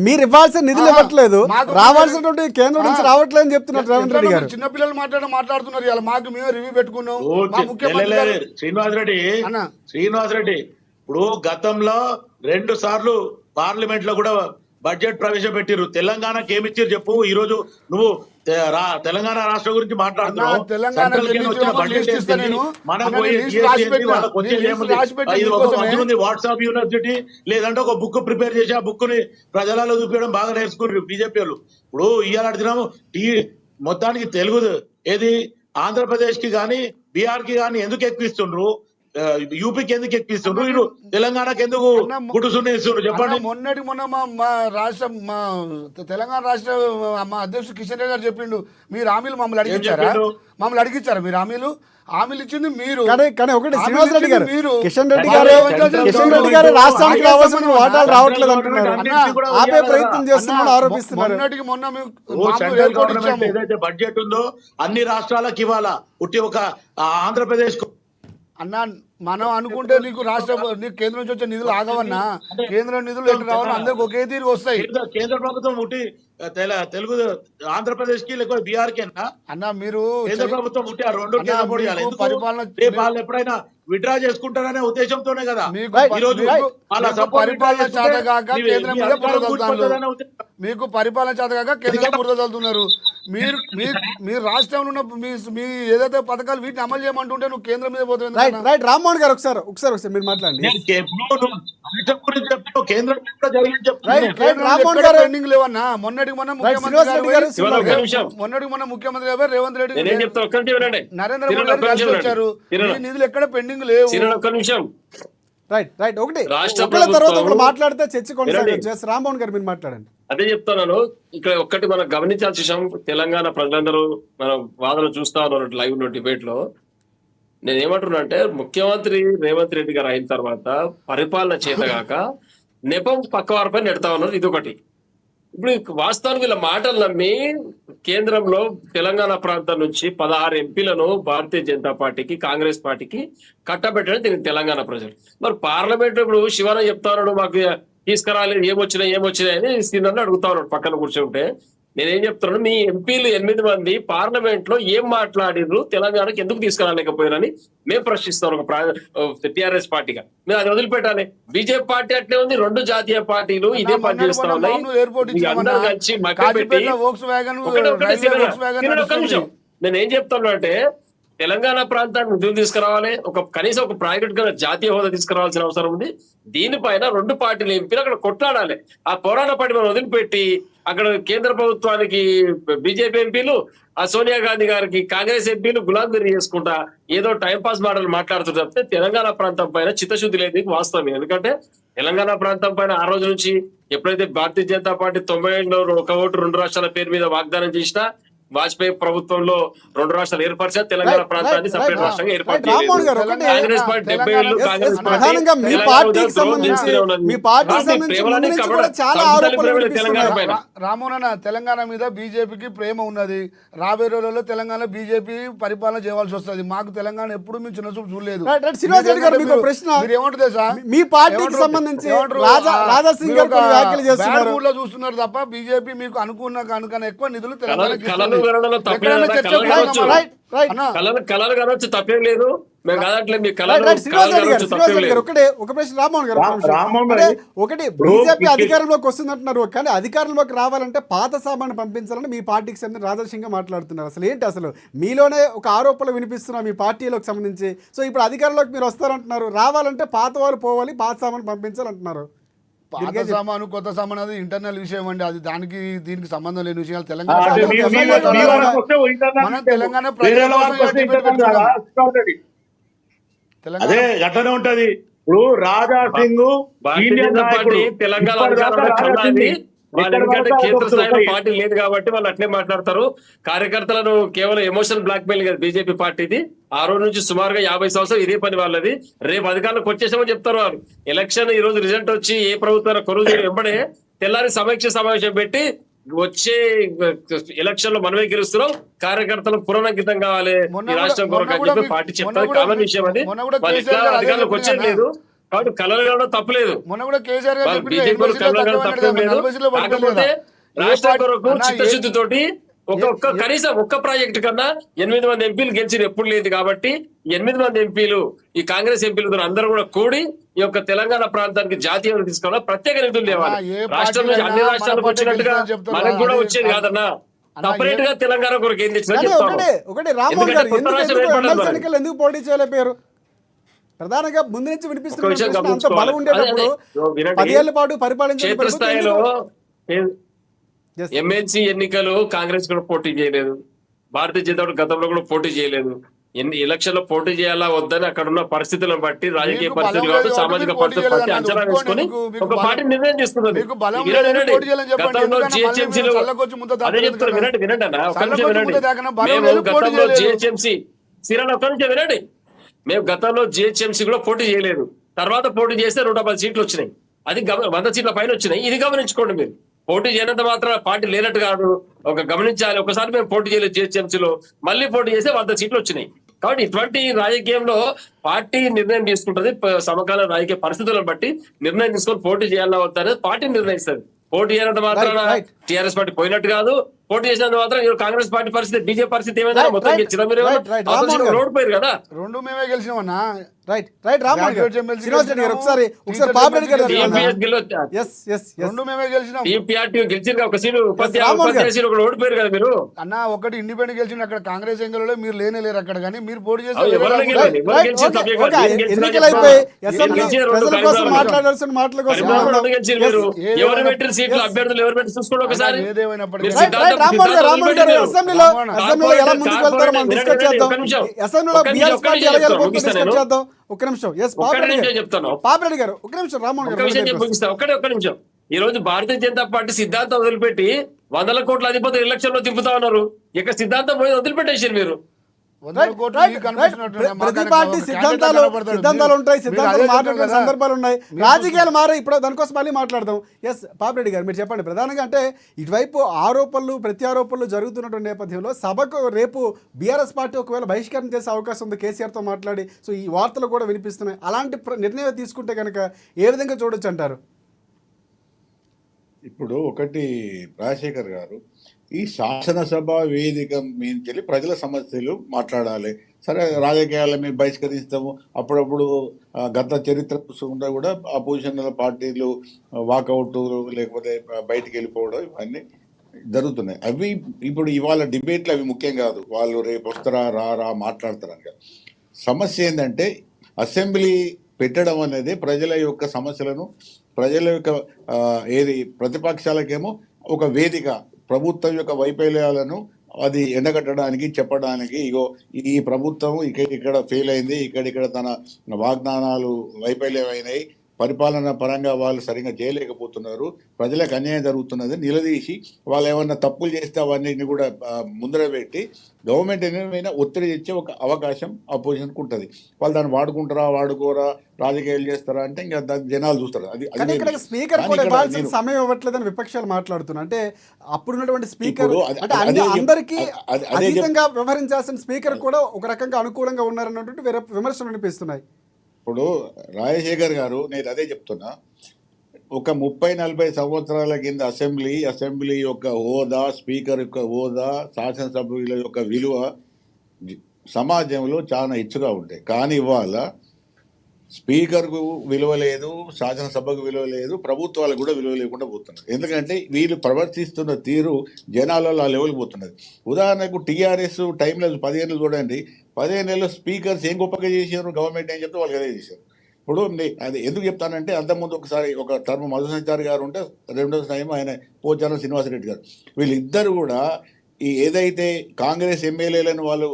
మీరు ఇవ్వాల్సిన నిధులు ఇవ్వట్లేదు, రావాల్సినటువంటి కేంద్రం నుంచి రావట్లేదు అని చెప్తున్నారు రేవంత్ రెడ్డి గారు. చిన్నపిల్లలు మాట్లాడుతున్నారు. ఇలా మాకు మేము రివ్యూ పెట్టుకున్నాం. శ్రీనివాస్ రెడ్డి ఇప్పుడు గతంలో 2 సార్లు పార్లమెంట్ లో కూడా బడ్జెట్ ప్రవేశపెట్టిరు. తెలంగాణకి ఏమిచ్చారు చెప్పు. ఈ రోజు నువ్వు తెలంగాణ రాష్ట్రం గురించి మాట్లాడుతున్నావు. వాట్సాప్ యూనివర్సిటీ లేదంటే ఒక బుక్ ప్రిపేర్ చేసి ఆ బుక్ ని ప్రజలలో చూపించడం బాగా నేర్చుకున్నారు బీజేపీ వాళ్ళు. ఇప్పుడు ఇవాళ అడుగుతున్నాము మొత్తానికి తెలుగు ఏది ఆంధ్రప్రదేశ్ కి గాని బీహార్ కి గాని ఎందుకు ఎక్కువిస్తుండ్రు, యూపీకి ఎందుకు ఎక్కిస్తున్నారు, తెలంగాణకి ఎందుకు గుడుసున్నారు చెప్పండి. మొన్న మా తెలంగాణ రాష్ట్ర మా అధ్యక్షుడు కిషన్ రెడ్డి గారు చెప్పిండు, మీరు హామీలు మమ్మల్ని అడిగించారా? మీరు హామీలు ఇచ్చింది మీరు. కానీ ఒకటి శ్రీనివాస్ రెడ్డి గారు, కిషన్ రెడ్డి గారు రాష్ట్రానికి రావాల్సిన వాటాలు రావట్లేదు అంటున్నారు, ఆపే ప్రయత్నం చేస్తున్నారు, ఆరోపిస్తున్నారు. ఏదైతే బడ్జెట్ ఉందో అన్ని రాష్ట్రాలకు ఇవ్వాలా, ఉట్టి ఒక ఆంధ్రప్రదేశ్ అన్నా. మనం అనుకుంటే నీకు కేంద్రం నుంచి వచ్చే నిధులు ఆగవన్నా. కేంద్ర నిధులు ఎట్లా రావాలో అందరికి ఒకే తీరు వస్తాయి. కేంద్ర ప్రభుత్వం తెలుగు ఆంధ్రప్రదేశ్ కి లేకపోతే బీహార్ కి అన్న మీరు కేంద్ర ప్రభుత్వం ఉంటే ఆ రెండు అన్నా, కేంద్ర పోటీ మీకు పరిపాలన రేపు వాళ్ళు ఎప్పుడైనా విత్డ్రా చేసుకుంటారనే ఉద్దేశంతోనే కదా మీకు ఈ రోజు మీకు- వాళ్ళ మీకు support పరిపాలన withdraw చేసుకుంటే చేతగాక మీ- కేంద్రం మీ మీద అధికారం బురద చల్లుతున్నారు. కూలిపోతుందనే ఉద్దేశం. మీకు పరిపాలన చేతగాక కేంద్రం బురద చల్లుతున్నారు. మీరు రాష్ట్రంలో ఉన్న మీ ఏదైతే పథకాలు వీటిని అమలు చేయమంటుంటే నువ్వు కేంద్రం మీద పోతుంది. రైట్ రామ్మోహన్ గారు ఒకసారి మీరు మాట్లాడండి. నేను ఎప్పుడు రాష్ట్రం గురించి చెప్తాను, కేంద్రం కూడా జరిగింది చెప్తున్నాను. రైట్ రామ్మోహన్ గారు పెండింగ్ లేవన్నా. మొన్నటికి మొన్న శ్రీనివాస్ రెడ్డి గారు శివరావు ఒక్క నిమిషం. మొన్నటికి మొన్న ముఖ్యమంత్రి గారు రేవంత్ రెడ్డి నేనేం చెప్తాను ఒక్క నిమిషం వినండి. నరేంద్ర కిరణ్ మోడీ గారు ఒక్క కలిసి నిమిషం వచ్చారు. వినండి. ఈ నిధులు ఎక్కడ పెండింగ్ లేవు. కిరణ్ ఒక్క నిమిషం. రైట్ ఒకటి రాష్ట్ర ఒకళ్ళ తర్వాత ప్రభుత్వం- ఒకరు మాట్లాడితే చర్చ కొనసాగచ్చు. వినండి. ఎస్ రామ్మోహన్ గారు మీరు మాట్లాడండి. అదే చెప్తున్నాను. ఇక్కడ ఒక్కటి మనం గమనించాల్సిన విషయం, తెలంగాణ ప్రజలందరూ మనం వాదన చూస్తా ఉన్నారు లైవ్ లో డిబేట్ లో. నేను ఏమంటున్నా అంటే ముఖ్యమంత్రి రేవంత్ రెడ్డి గారు అయిన తర్వాత పరిపాలన చేతగాక నెపం పక్కవారిపై నెడతా ఉన్నారు. ఇది ఒకటి. ఇప్పుడు వాస్తవానికి వీళ్ళ మాటలు నమ్మి కేంద్రంలో తెలంగాణ ప్రాంతం నుంచి 16 ఎంపీలను భారతీయ జనతా పార్టీకి కాంగ్రెస్ పార్టీకి కట్టబెట్టడం దీనికి తెలంగాణ ప్రజలు. మరి పార్లమెంట్ ఇప్పుడు శివన చెప్తా ఉన్నాడు మాకు తీసుకురాలేదు, ఏమొచ్చినాయి అని సీనియర్ని అడుగుతా ఉన్నాడు పక్కన కూర్చుంటే. నేనేం చెప్తున్నాను, మీ ఎంపీలు 8 మంది పార్లమెంట్ లో ఏం మాట్లాడిర్రు, తెలంగాణకి ఎందుకు తీసుకురాలేకపోయారని మేము ప్రశ్నిస్తాం ఒక టిఆర్ఎస్ పార్టీగా. మేము అది వదిలిపెట్టాలి. బీజేపీ పార్టీ అట్లే ఉంది, 2 జాతీయ పార్టీలు ఇదే పని చేస్తా ఉన్నాయి. అందరూ కలిసి మక్క పెట్టి ఒక్క నిమిషం. నేను ఏం చెప్తాను అంటే తెలంగాణ ప్రాంతానికి నిధులు తీసుకురావాలి, కనీసం ఒక ప్రైవేట్ గా జాతీయ హోదా తీసుకురావాల్సిన అవసరం ఉంది. దీనిపైన 2 పార్టీలు ఎంపీలు అక్కడ కొట్లాడాలి. ఆ పోరాట పార్టీ మనం వదిలిపెట్టి అక్కడ కేంద్ర ప్రభుత్వానికి బీజేపీ ఎంపీలు, ఆ సోనియా గాంధీ గారికి కాంగ్రెస్ ఎంపీలు గులాంగిరి చేసుకుంటా ఏదో టైం పాస్ మాటలు మాట్లాడుతూ తప్పితే తెలంగాణ ప్రాంతం పైన చిత్తశుద్ధి లేదు వాస్తవం. ఎందుకంటే తెలంగాణ ప్రాంతం పైన ఆ రోజు నుంచి ఎప్పుడైతే భారతీయ జనతా పార్టీ 90లో 1 ఓటు 2 రాష్ట్రాల పేరు మీద వాగ్దానం చేసినా, వాజ్పేయి ప్రభుత్వంలో 2 రాష్ట్రాలు ఏర్పరిచా, తెలంగాణ ప్రాంతాన్ని సపరేట్ రాష్ట్రంగా ఏర్పాటు రామ్మోహన్ గారు చేయలేదు. ఒకటి కాంగ్రెస్ పార్టీ 70 ఏళ్ళు కాంగ్రెస్ పార్టీ ప్రధానంగా మీ పార్టీకి సంబంధించి ముందు నుంచి కూడా చాలా ఆరోపణలు వినిపిస్తున్నాయి. రామోహన్ తెలంగాణ మీద బీజేపీకి ప్రేమ ఉన్నది. రాబోయే రోజుల్లో తెలంగాణ బీజేపీ పరిపాలన చేయవలసి వస్తుంది. మాకు తెలంగాణ ఎప్పుడు మేము చిన్న చూపు చూడలేదు. శ్రీనివాస్ రెడ్డి గారు మీకు ప్రశ్న, మీరు ఏమంటుంది సార్, మీ పార్టీకి సంబంధించి రాజా సింగ్ గారు కొన్ని వ్యాఖ్యలు చేస్తున్నారు. చూస్తున్నారు తప్ప బీజేపీ మీకు అనుకున్న ఎక్కువ నిధులు కళలు కనొచ్చు తప్పేం లేదు. మేము కాదంటే మీ ఒక ప్రశ్న రామ్మోహన్ గారు, ఒకటి బీజేపీ అధికారంలోకి వస్తుందంటున్నారు, కానీ అధికారంలోకి రావాలంటే పాత సామాను పంపించాలని మీ పార్టీకి చెందిన రాజా సింగ్ మాట్లాడుతున్నారు. అసలు ఏంటి, అసలు మీలోనే ఒక ఆరోపణలు వినిపిస్తున్నారు మీ పార్టీలోకి సంబంధించి. సో ఇప్పుడు అధికారంలోకి మీరు వస్తారంటున్నారు, రావాలంటే పాత వాళ్ళు పోవాలి, పాత సామాను పంపించాలంటున్నారు. పాత సామాను కొత్త సామాను అది ఇంటర్నల్ విషయం అండి. అది దీనికి సంబంధం లేని విషయాలు. తెలంగాణ అదే గట్లనే ఉంటది. ఇప్పుడు రాజా సింగ్ తెలంగాణ ఎందుకంటే కేంద్ర స్థాయిలో పార్టీ లేదు కాబట్టి వాళ్ళు అట్లే మాట్లాడతారు. కార్యకర్తలను కేవలం ఎమోషనల్ బ్లాక్ మెయిల్ కదా బీజేపీ పార్టీది. ఆ రోజు నుంచి సుమారుగా 50 సంవత్సరాలు ఇదే పని వాళ్ళది. రేపు అధికారంలోకి వచ్చేసామని చెప్తారు వాళ్ళు. ఎలక్షన్ ఈ రోజు రిజల్ట్ వచ్చి ఏ ప్రభుత్వం కొనుగోలు వెంబడే తెల్లారి సమీక్ష సమావేశం పెట్టి వచ్చే ఎలక్షన్ లో మనమే గెలుస్తున్నాం, కార్యకర్తలు పునరంకితం కావాలి ఈ రాష్ట్రం కొరకు అని చెప్పి పార్టీ చెప్తారు. కామన్ విషయం అది. వాళ్ళు ఎట్లా అధికారంలోకి వచ్చేది లేదు కాబట్టి కలలు కావడం తప్పలేదు. బీజేపీ కలలు కావడం తప్పలేదు. కాకపోతే రాష్ట్రం కొరకు చిత్తశుద్ధితోటి కనీసం ఒక్క ప్రాజెక్టు కన్నా 8 మంది ఎంపీలు గెలిచిన ఎప్పుడు లేదు కాబట్టి 8 మంది ఎంపీలు ఈ కాంగ్రెస్ ఎంపీలు అందరూ కూడా కూడి ఈ యొక్క తెలంగాణ ప్రాంతానికి జాతీయ తీసుకోవడం ప్రత్యేక నిధులు లేవాలి. రాష్ట్రం నుంచి అన్ని రాష్ట్రాలకు వచ్చినట్టుగా మనకు కూడా వచ్చేది కాదన్నా. సపరేట్ గా తెలంగాణ కొరకు ఏం తెచ్చినా ఎందుకు పోటీ చేయలేకపోయారు? ప్రధానంగా ముందు నుంచి వినిపిస్తున్న బలం ఉండేటప్పుడు 10 ఏళ్ల పాటు పరిపాలించే క్షేత్రస్థాయిలో ఎమ్మెల్సీ ఎన్నికలు కాంగ్రెస్ కూడా పోటీ చేయలేదు, భారతీయ జనతా పార్టీ గతంలో కూడా పోటీ చేయలేదు. ఎలక్షన్ లో పోటీ చేయాలా వద్దని అక్కడ ఉన్న పరిస్థితులను బట్టి, రాజకీయ పరిస్థితులు కాబట్టి, సామాజిక పరిస్థితులు బట్టి అంచనా వేసుకుని ఒక పార్టీ నిర్ణయం తీసుకున్నది. గతంలో జిహెచ్ఎంసీలో అదే చెప్తారు, వినండి అన్న ఒక్క నిమిషం వినండి. మేము గతంలో జిహెచ్ఎంసీ ఒక్క నిమిషం వినండి. మేము గతంలో జిహెచ్ఎంసీ కూడా పోటీ చేయలేదు. తర్వాత పోటీ చేస్తే 110 సీట్లు వచ్చినాయి. అది 100 సీట్ల పైన వచ్చినాయి. ఇది గమనించుకోండి. మీరు పోటీ చేయనంత మాత్రం పార్టీ లేనట్టు కాదు, గమనించాలి. ఒకసారి మేము పోటీ చేయలేదు జిహెచ్ఎంసీలో, మళ్ళీ పోటీ చేస్తే 100 సీట్లు వచ్చినాయి. కాబట్టి ఇటువంటి రాజకీయంలో పార్టీ నిర్ణయం తీసుకుంటది. సమకాలీన రాజకీయ పరిస్థితులను బట్టి నిర్ణయం తీసుకొని పోటీ చేయాలా వద్దా అనేది పార్టీ నిర్ణయిస్తుంది. పోటీ చేయనంత మాత్రాన right. టీఆర్ఎస్ పార్టీ పోయినట్టు కాదు, పోటీ చేసినంత మాత్రం ఈరోజు కాంగ్రెస్ పార్టీ పరిస్థితి, బీజేపీ పరిస్థితి ఏమైందా? Right, మొత్తం right, గెలిచిన మీరు right, right. రామ్మోహన్ గారు. రోడ్ పోయారు కదా. రెండు మేమే గెలిచినామన్నా. రైట్ రామ్మోహన్ గారు, Graduate MLC శ్రీనివాస్ రెడ్డి గారు ఒకసారి teacher పాపిరెడ్డి గారు MLC టీఎంపీఎస్ గెలవచ్చు. ఎస్ రెండు మేమే గెలిచినాం టీపీఆర్టీ గెలిచారు ఒక సీటు, రామ్మోహన్ గారు. సీటు ఒకటి ఓడిపోయారు కదా మీరు. అన్న. ఒకటి ఇండిపెండెంట్ గెలిచిన అక్కడ కాంగ్రెస్ ఏం గెలవలేదు, మీరు లేనే లేరు అక్కడ. కానీ మీరు పోటీ చేస్తే ఎవరు వేరే గెలవలేదు? వాళ్ళు- ఎవరు రైట్, గెలిచిన ఓకే, సబ్జెక్ట్ ఓకే. కాదు. ఏం గెలిచినా ఎన్నికలు చెప్పాలి. అయిపోయి ఏం అసెంబ్లీ గెలిచారు? ప్రజల రెండు కోసం కరీంనగర్ మాట్లాడాల్సిన మాటల కోసం కరీంనగర్ మాట్లాడదాం. గెలిచారు మీరు. Yes. ఎవరు పెట్టిన సీట్లు అభ్యర్థులు ఎవరు పెట్టి చూసుకోండి ఒకసారి. ఏదేమైనప్పటికీ మీరు రైట్ రైట్ రామ్మోహన్ గారు అసెంబ్లీలో ఎలా ముందుకు వెళ్తారో మనం డిస్కస్ చేద్దాం. అసెంబ్లీలో బీఆర్ఎస్ పార్టీ ఎలా వెళ్ళిపోతుందో డిస్కస్ చేద్దాం. ఒక్క నిమిషం. ఎస్ చెప్తాను. పాపిరెడ్డి గారు ఒక్క నిమిషం. రామ్మోహన్ ఒక్క గారు విషయం చెప్పి ముగిస్తా. ఒక్క నిమిషం. ఈ రోజు భారతీయ జనతా పార్టీ సిద్ధాంతం వదిలిపెట్టి 100 కోట్ల అధిపతులు ఎలక్షన్ లో తిప్పుతా ఉన్నారు. ఇక సిద్ధాంతం పోయి వదిలిపెట్టేసారు మీరు. 100 కోట్లు రైట్, మీకు రైట్. కనిపిస్తున్నట్టు మాకు ప్రతి ఆయన పార్టీ ఒక సిద్ధాంతాలు candidate కనపడతాడు. సిద్ధాంతాలు ఉంటాయి, మీరు సిద్ధాంతాలు అదే మాట్లాడుకునే చెప్తారు కదా. సందర్భాలు ఉన్నాయి, రాజకీయాలు మారే. ఇప్పుడు దానికోసం మళ్ళీ మాట్లాడదాం. ఎస్ పాపిరెడ్డి గారు మీరు చెప్పండి. ప్రధానంగా అంటే ఇటువైపు ఆరోపణలు ప్రత్యారోపణలు జరుగుతున్నటువంటి నేపథ్యంలో సభకు రేపు బీఆర్ఎస్ పార్టీ ఒకవేళ బహిష్కరణ చేసే అవకాశం ఉంది కేసీఆర్తో మాట్లాడి. సో ఈ వార్తలు కూడా వినిపిస్తున్నాయి. అలాంటి నిర్ణయం తీసుకుంటే కనుక ఏ విధంగా చూడొచ్చు అంటారు? ఇప్పుడు ఒకటి రాజశేఖర్ గారు, ఈ శాసనసభ వేదిక మీదకి ప్రజల సమస్యలు మాట్లాడాలి. సరే, రాజకీయాలను మేము బహిష్కరిస్తాము. అప్పుడప్పుడు గత చరిత్ర చూసుకుంటే కూడా అపోజిషన్ పార్టీలు వాకౌట్ లేకపోతే బయటికి వెళ్ళిపోవడం ఇవన్నీ జరుగుతున్నాయి. అవి ఇప్పుడు ఇవాళ డిబేట్లు అవి ముఖ్యం కాదు. వాళ్ళు రేపు వస్తారా రారా మాట్లాడతారని కాదు. సమస్య ఏంటంటే అసెంబ్లీ పెట్టడం అనేది ప్రజల యొక్క సమస్యలను, ప్రజల యొక్క ఏది ప్రతిపక్షాలకేమో ఒక వేదిక, ప్రభుత్వం యొక్క వైఫల్యాలను అది ఎండగట్టడానికి చెప్పడానికి, ఇగో ఈ ప్రభుత్వం ఇక్కడ ఫెయిల్ అయింది, ఇక్కడ తన వాగ్దానాలు వైఫల్యమైనాయి, పరిపాలన పరంగా వాళ్ళు సరిగ్గా చేయలేకపోతున్నారు, ప్రజలకు అన్యాయం జరుగుతున్నది నిలదీసి వాళ్ళు ఏమన్నా తప్పులు చేస్తే అవన్నిటిని కూడా ముందర పెట్టి గవర్నమెంట్ ఏమైనా ఒత్తిడి తెచ్చే ఒక అవకాశం అపోజిషన్కి ఉంటుంది. వాళ్ళు దాన్ని వాడుకుంటారా వాడుకోరా, రాజకీయాలు చేస్తారా అంటే ఇంకా జనాలు చూస్తారు. కానీ ఇక్కడ స్పీకర్ కూడా ఇవ్వాల్సిన సమయం ఇవ్వట్లేదని విపక్షాలు మాట్లాడుతున్నారు. అంటే అప్పుడున్నటువంటి స్పీకర్ అంటే అందరికీ అతీతంగా వ్యవహరించాల్సిన స్పీకర్ కూడా ఒక రకంగా అనుకూలంగా ఉన్నారన్నటువంటి విమర్శలు వినిపిస్తున్నాయి. ఇప్పుడు రాజశేఖర్ గారు, నేను అదే చెప్తున్నా, ఒక 30-40 సంవత్సరాల కింద అసెంబ్లీ యొక్క హోదా, స్పీకర్ యొక్క హోదా, శాసనసభ్యుల యొక్క విలువ సమాజంలో చాలా హెచ్చుగా ఉంటాయి. కానీ ఇవాళ స్పీకర్కు విలువ లేదు, శాసనసభకు విలువ లేదు, ప్రభుత్వాలకు కూడా విలువ లేకుండా పోతున్నారు. ఎందుకంటే వీళ్ళు ప్రవర్తిస్తున్న తీరు జనాలలో ఆ లెవెల్కి పోతున్నది. ఉదాహరణకు టీఆర్ఎస్ టైంలో 10 ఏళ్ళు చూడండి, 15 ఏళ్ళు స్పీకర్స్ ఏం గొప్పగా చేశారు, గవర్నమెంట్ ఏం చెప్తే వాళ్ళు అదే చేశారు. ఇప్పుడు అది ఎందుకు చెప్తానంటే, అంతకుముందు ఒకసారి ఒక టర్మ్ మధుసంచారి గారు ఉంటే, రెండో టైం ఆయన పోచారం శ్రీనివాసరెడ్డి గారు, వీళ్ళిద్దరు కూడా ఈ ఏదైతే కాంగ్రెస్ ఎమ్మెల్యేలను వాళ్ళు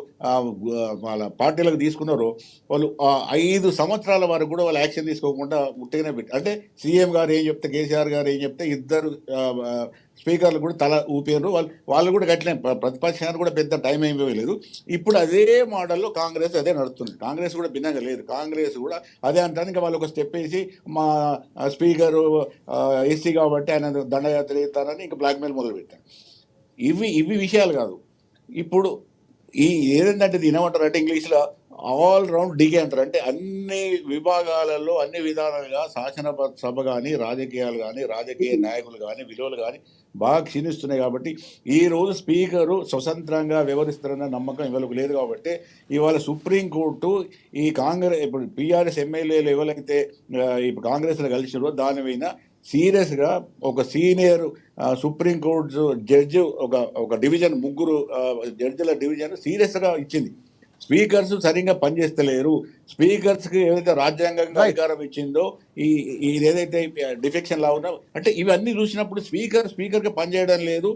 వాళ్ళ పార్టీలకు తీసుకున్నారో, వాళ్ళు 5 సంవత్సరాల వరకు కూడా వాళ్ళు యాక్షన్ తీసుకోకుండా ఉట్టిగానే పెట్టి, అంటే సీఎం గారు ఏం చెప్తే, కేసీఆర్ గారు ఏం చెప్తే ఇద్దరు స్పీకర్లు కూడా తల ఊపారు. వాళ్ళు కూడా గట్లే, ప్రతిపక్షానికి కూడా పెద్ద టైం ఏమి ఇవ్వలేదు. ఇప్పుడు అదే మోడల్లో కాంగ్రెస్ అదే నడుస్తుంది. కాంగ్రెస్ కూడా భిన్నంగా లేదు. కాంగ్రెస్ కూడా అదే అంటారు. ఇంకా వాళ్ళు ఒక స్టెప్ వేసి మా స్పీకరు ఎస్సీ కాబట్టి ఆయన దండయాత్ర చేస్తారని ఇంకా బ్లాక్మెయిల్ మొదలుపెట్టారు. ఇవి విషయాలు కాదు. ఇప్పుడు ఏదంటే ఇది ఏమంటారు అంటే ఇంగ్లీష్లో ఆల్ రౌండ్ డిగే అంటారు. అంటే అన్ని విభాగాలలో అన్ని విధాలుగా శాసనసభ కానీ, రాజకీయాలు కానీ, రాజకీయ నాయకులు కానీ, విలువలు కానీ బాగా క్షీణిస్తున్నాయి. కాబట్టి ఈరోజు స్పీకరు స్వతంత్రంగా వ్యవహరిస్తారన్న నమ్మకం ఇవాళకు లేదు. కాబట్టి ఇవాళ సుప్రీంకోర్టు ఈ కాంగ్రెస్ ఇప్పుడు టీఆర్ఎస్ ఎమ్మెల్యేలు ఎవరైతే ఇప్పుడు కాంగ్రెస్లో కలిసినారో దాని మీద సీరియస్గా ఒక సీనియర్ సుప్రీంకోర్టు జడ్జి ఒక డివిజన్, 3 జడ్జిల డివిజన్ సీరియస్గా ఇచ్చింది. స్పీకర్స్ సరిగ్గా పనిచేస్తలేరు. స్పీకర్స్కి ఏదైతే రాజ్యాంగంగా అధికారం ఇచ్చిందో ఇది ఏదైతే డిఫెక్షన్ లా ఉన్నా అంటే ఇవన్నీ చూసినప్పుడు స్పీకర్గా పనిచేయడం లేదు,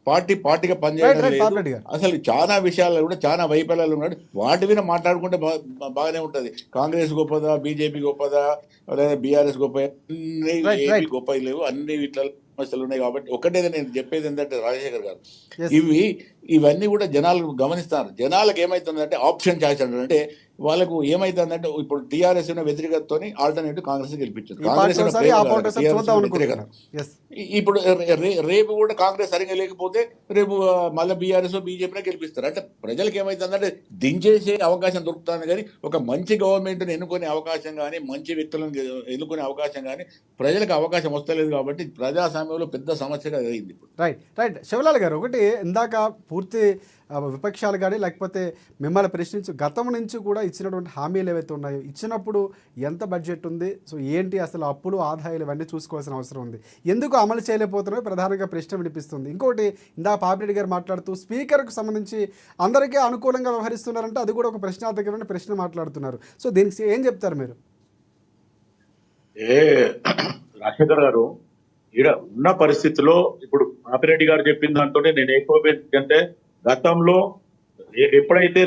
పార్టీగా పనిచేయడం లేదు. అసలు చాలా విషయాల్లో కూడా చాలా వైఫల్యాలు ఉన్నాయి. వాటి మీద మాట్లాడుకుంటే బాగానే ఉంటుంది. కాంగ్రెస్ గొప్పదా, బీజేపీ గొప్పదా, లేదా బీఆర్ఎస్ గొప్ప, అన్ని గొప్ప లేవు, అన్ని వీటిలో సమస్యలు ఉన్నాయి. కాబట్టి ఒకటే నేను చెప్పేది ఏంటంటే రాజశేఖర్ గారు, ఇవన్నీ కూడా జనాలు గమనిస్తారు. జనాలకు ఏమవుతుందంటే ఆప్షన్ చాయిస్ అంటే వాళ్ళకు ఏమైతుందంటే ఇప్పుడు టీఆర్ఎస్ వ్యతిరేకతతో ఆల్టర్నేటివ్ కాంగ్రెస్ గెలిపించారు. ఈ పార్టీ ఒకసారి ఆ పార్టీ ఒకసారి చూద్దాం అనుకుంటున్నారు. Yes. ఇప్పుడు రేపు కూడా కాంగ్రెస్ సరిగా లేకపోతే రేపు మళ్ళీ బీఆర్ఎస్ బీజేపీనే గెలిపిస్తారు. అంటే ప్రజలకు ఏమైతుందంటే దించేసే అవకాశం దొరుకుతుంది, కానీ ఒక మంచి గవర్నమెంట్ని ఎన్నుకునే అవకాశం కానీ మంచి వ్యక్తులను ఎన్నుకునే అవకాశం కానీ ప్రజలకు అవకాశం వస్తలేదు. కాబట్టి ప్రజాస్వామ్యంలో పెద్ద సమస్యగా అయింది ఇప్పుడు. రైట్ శివలాల్ గారు, ఒకటి ఇందాక పూర్తి విపక్షాలు కానీ లేకపోతే మిమ్మల్ని ప్రశ్నించు గతం నుంచి కూడా ఇచ్చినటువంటి హామీలు ఏవైతే ఉన్నాయో, ఇచ్చినప్పుడు ఎంత బడ్జెట్ ఉంది, సో ఏంటి అసలు అప్పులు ఆదాయాలు ఇవన్నీ చూసుకోవాల్సిన అవసరం ఉంది, ఎందుకు అమలు చేయలేకపోతున్నారో ప్రధానంగా ప్రశ్న వినిపిస్తుంది. ఇంకోటి ఇందాక పాపిరెడ్డి గారు మాట్లాడుతూ స్పీకర్కు సంబంధించి అందరికీ అనుకూలంగా వ్యవహరిస్తున్నారంటే అది కూడా ఒక ప్రశ్నార్థకమైన ప్రశ్న మాట్లాడుతున్నారు. సో దీనికి ఏం చెప్తారు మీరు? రాజశేఖర్ గారు, ఈడ ఉన్న పరిస్థితిలో ఇప్పుడు పాపిరెడ్డి గారు చెప్పిన దాంతోనే నేను ఏకోపేంటే గతంలో ఎప్పుడైతే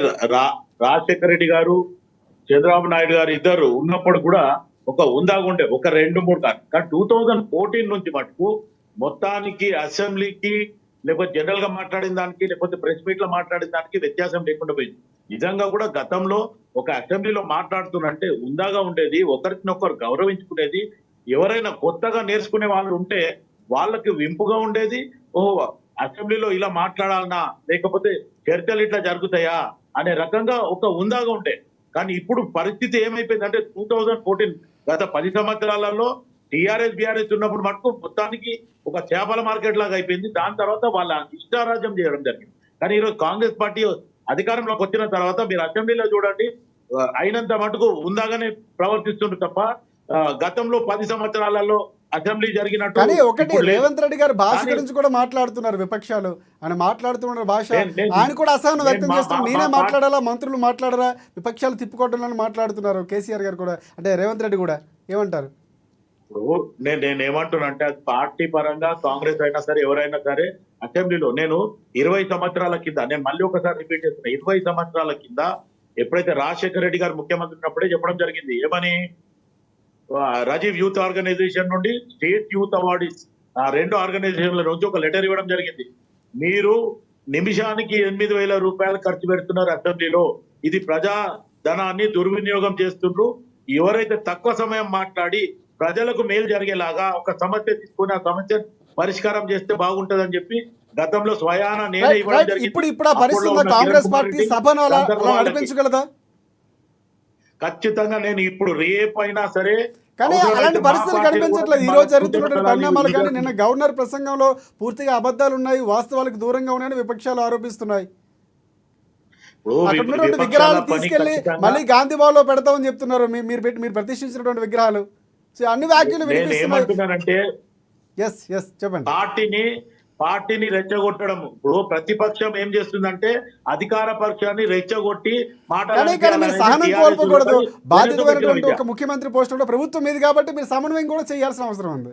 రాజశేఖర రెడ్డి గారు చంద్రబాబు నాయుడు గారు ఇద్దరు ఉన్నప్పుడు కూడా ఒక ఉందాగుండే ఒక 2-3 కాదు, కానీ 2014 నుంచి మటుకు మొత్తానికి అసెంబ్లీకి లేకపోతే జనరల్ గా మాట్లాడిన దానికి లేకపోతే ప్రెస్ మీట్ లో మాట్లాడిన దానికి వ్యత్యాసం లేకుండా పోయింది. నిజంగా కూడా గతంలో ఒక అసెంబ్లీలో మాట్లాడుతున్నంటే ఉందాగా ఉండేది, ఒకరినొకరు గౌరవించుకునేది, ఎవరైనా కొత్తగా నేర్చుకునే వాళ్ళు ఉంటే వాళ్ళకి వింపుగా ఉండేది. ఓహో, అసెంబ్లీలో ఇలా మాట్లాడాలనా, లేకపోతే చర్చలు ఇట్లా జరుగుతాయా అనే రకంగా ఒక ఉందాగా ఉంటే. కానీ ఇప్పుడు పరిస్థితి ఏమైపోయిందంటే 2014 గత 10 సంవత్సరాలలో టీఆర్ఎస్ బీఆర్ఎస్ ఉన్నప్పుడు మటుకు మొత్తానికి ఒక చేపల మార్కెట్ లాగా అయిపోయింది. దాని తర్వాత వాళ్ళ ఇష్టారాజ్యం చేయడం జరిగింది. కానీ ఈరోజు కాంగ్రెస్ పార్టీ అధికారంలోకి వచ్చిన తర్వాత మీరు అసెంబ్లీలో చూడండి, అయినంత మటుకు ఉందాగానే ప్రవర్తిస్తుండ్రు తప్ప గతంలో 10 సంవత్సరాలలో అసెంబ్లీ జరిగినట్టు. కానీ ఒకటి రేవంత్ రెడ్డి గారు భాష గురించి కూడా మాట్లాడుతున్నారు విపక్షాలు, ఆయన మాట్లాడుతున్న భాష ఆయన కూడా అసహనం వ్యక్తం చేస్తున్నారు. నేనే మాట్లాడాలా, మంత్రులు మాట్లాడరా, విపక్షాలు తిప్పుకోవడం మాట్లాడుతున్నారు. కేసీఆర్ గారు కూడా, అంటే రేవంత్ రెడ్డి కూడా ఏమంటారు? ఇప్పుడు నేను ఏమంటున్నా అంటే అది పార్టీ పరంగా కాంగ్రెస్ అయినా సరే ఎవరైనా సరే అసెంబ్లీలో నేను 20 సంవత్సరాల కింద, నేను మళ్ళీ ఒకసారి రిపీట్ చేస్తున్నా, 20 సంవత్సరాల కింద ఎప్పుడైతే రాజశేఖర రెడ్డి గారు ముఖ్యమంత్రి ఉన్నప్పుడే చెప్పడం జరిగింది. ఏమని? రాజీవ్ యూత్ ఆర్గనైజేషన్ నుండి స్టేట్ యూత్ అవార్డ్స్, ఆ 2 ఆర్గనైజేషన్ల నుంచి ఒక లెటర్ ఇవ్వడం జరిగింది. మీరు నిమిషానికి 8,000 రూపాయలు ఖర్చు పెడుతున్నారు అసెంబ్లీలో, ఇది ప్రజా ధనాన్ని దుర్వినియోగం చేస్తున్నారు. ఎవరైతే తక్కువ సమయం మాట్లాడి ప్రజలకు మేలు జరిగేలాగా ఒక సమస్య తీసుకుని ఆ సమస్య పరిష్కారం చేస్తే బాగుంటదని చెప్పి గతంలో స్వయాన నేనే ఇవ్వడం జరిగింది. ఇప్పుడు ఆ పరిస్థితుల్లో కాంగ్రెస్ పార్టీ సభను అలా నడిపించగలదా? ఖచ్చితంగా నేను ఇప్పుడు రేపైనా సరే. కానీ అలాంటి పరిస్థితులు కనిపించట్లేదు. ఈ రోజు జరుగుతున్నటువంటి పరిణామాలు కానీ నిన్న గవర్నర్ ప్రసంగంలో పూర్తిగా అబద్ధాలు ఉన్నాయి, వాస్తవాలకు దూరంగా ఉన్నాయని విపక్షాలు ఆరోపిస్తున్నాయి. అక్కడ ఉన్నటువంటి విగ్రహాలు తీసుకెళ్లి మళ్ళీ గాంధీ భవన్ లో పెడతామని చెప్తున్నారు. మీరు ప్రతిష్ఠించినటువంటి విగ్రహాలు, అన్ని వ్యాఖ్యలు ఏమంటున్నానంటే చెప్పండి. పార్టీని రెచ్చగొట్టడం. ఇప్పుడు ప్రతిపక్షం ఏం చేస్తుందంటే అధికార పక్షాన్ని రెచ్చగొట్టి సహనం కోల్పోకూడదు. బాధ్యతమైనటువంటి ఒక ముఖ్యమంత్రి పోస్ట్ కూడా ప్రభుత్వం మీద కాబట్టి మీరు సమన్వయం కూడా చేయాల్సిన అవసరం ఉంది.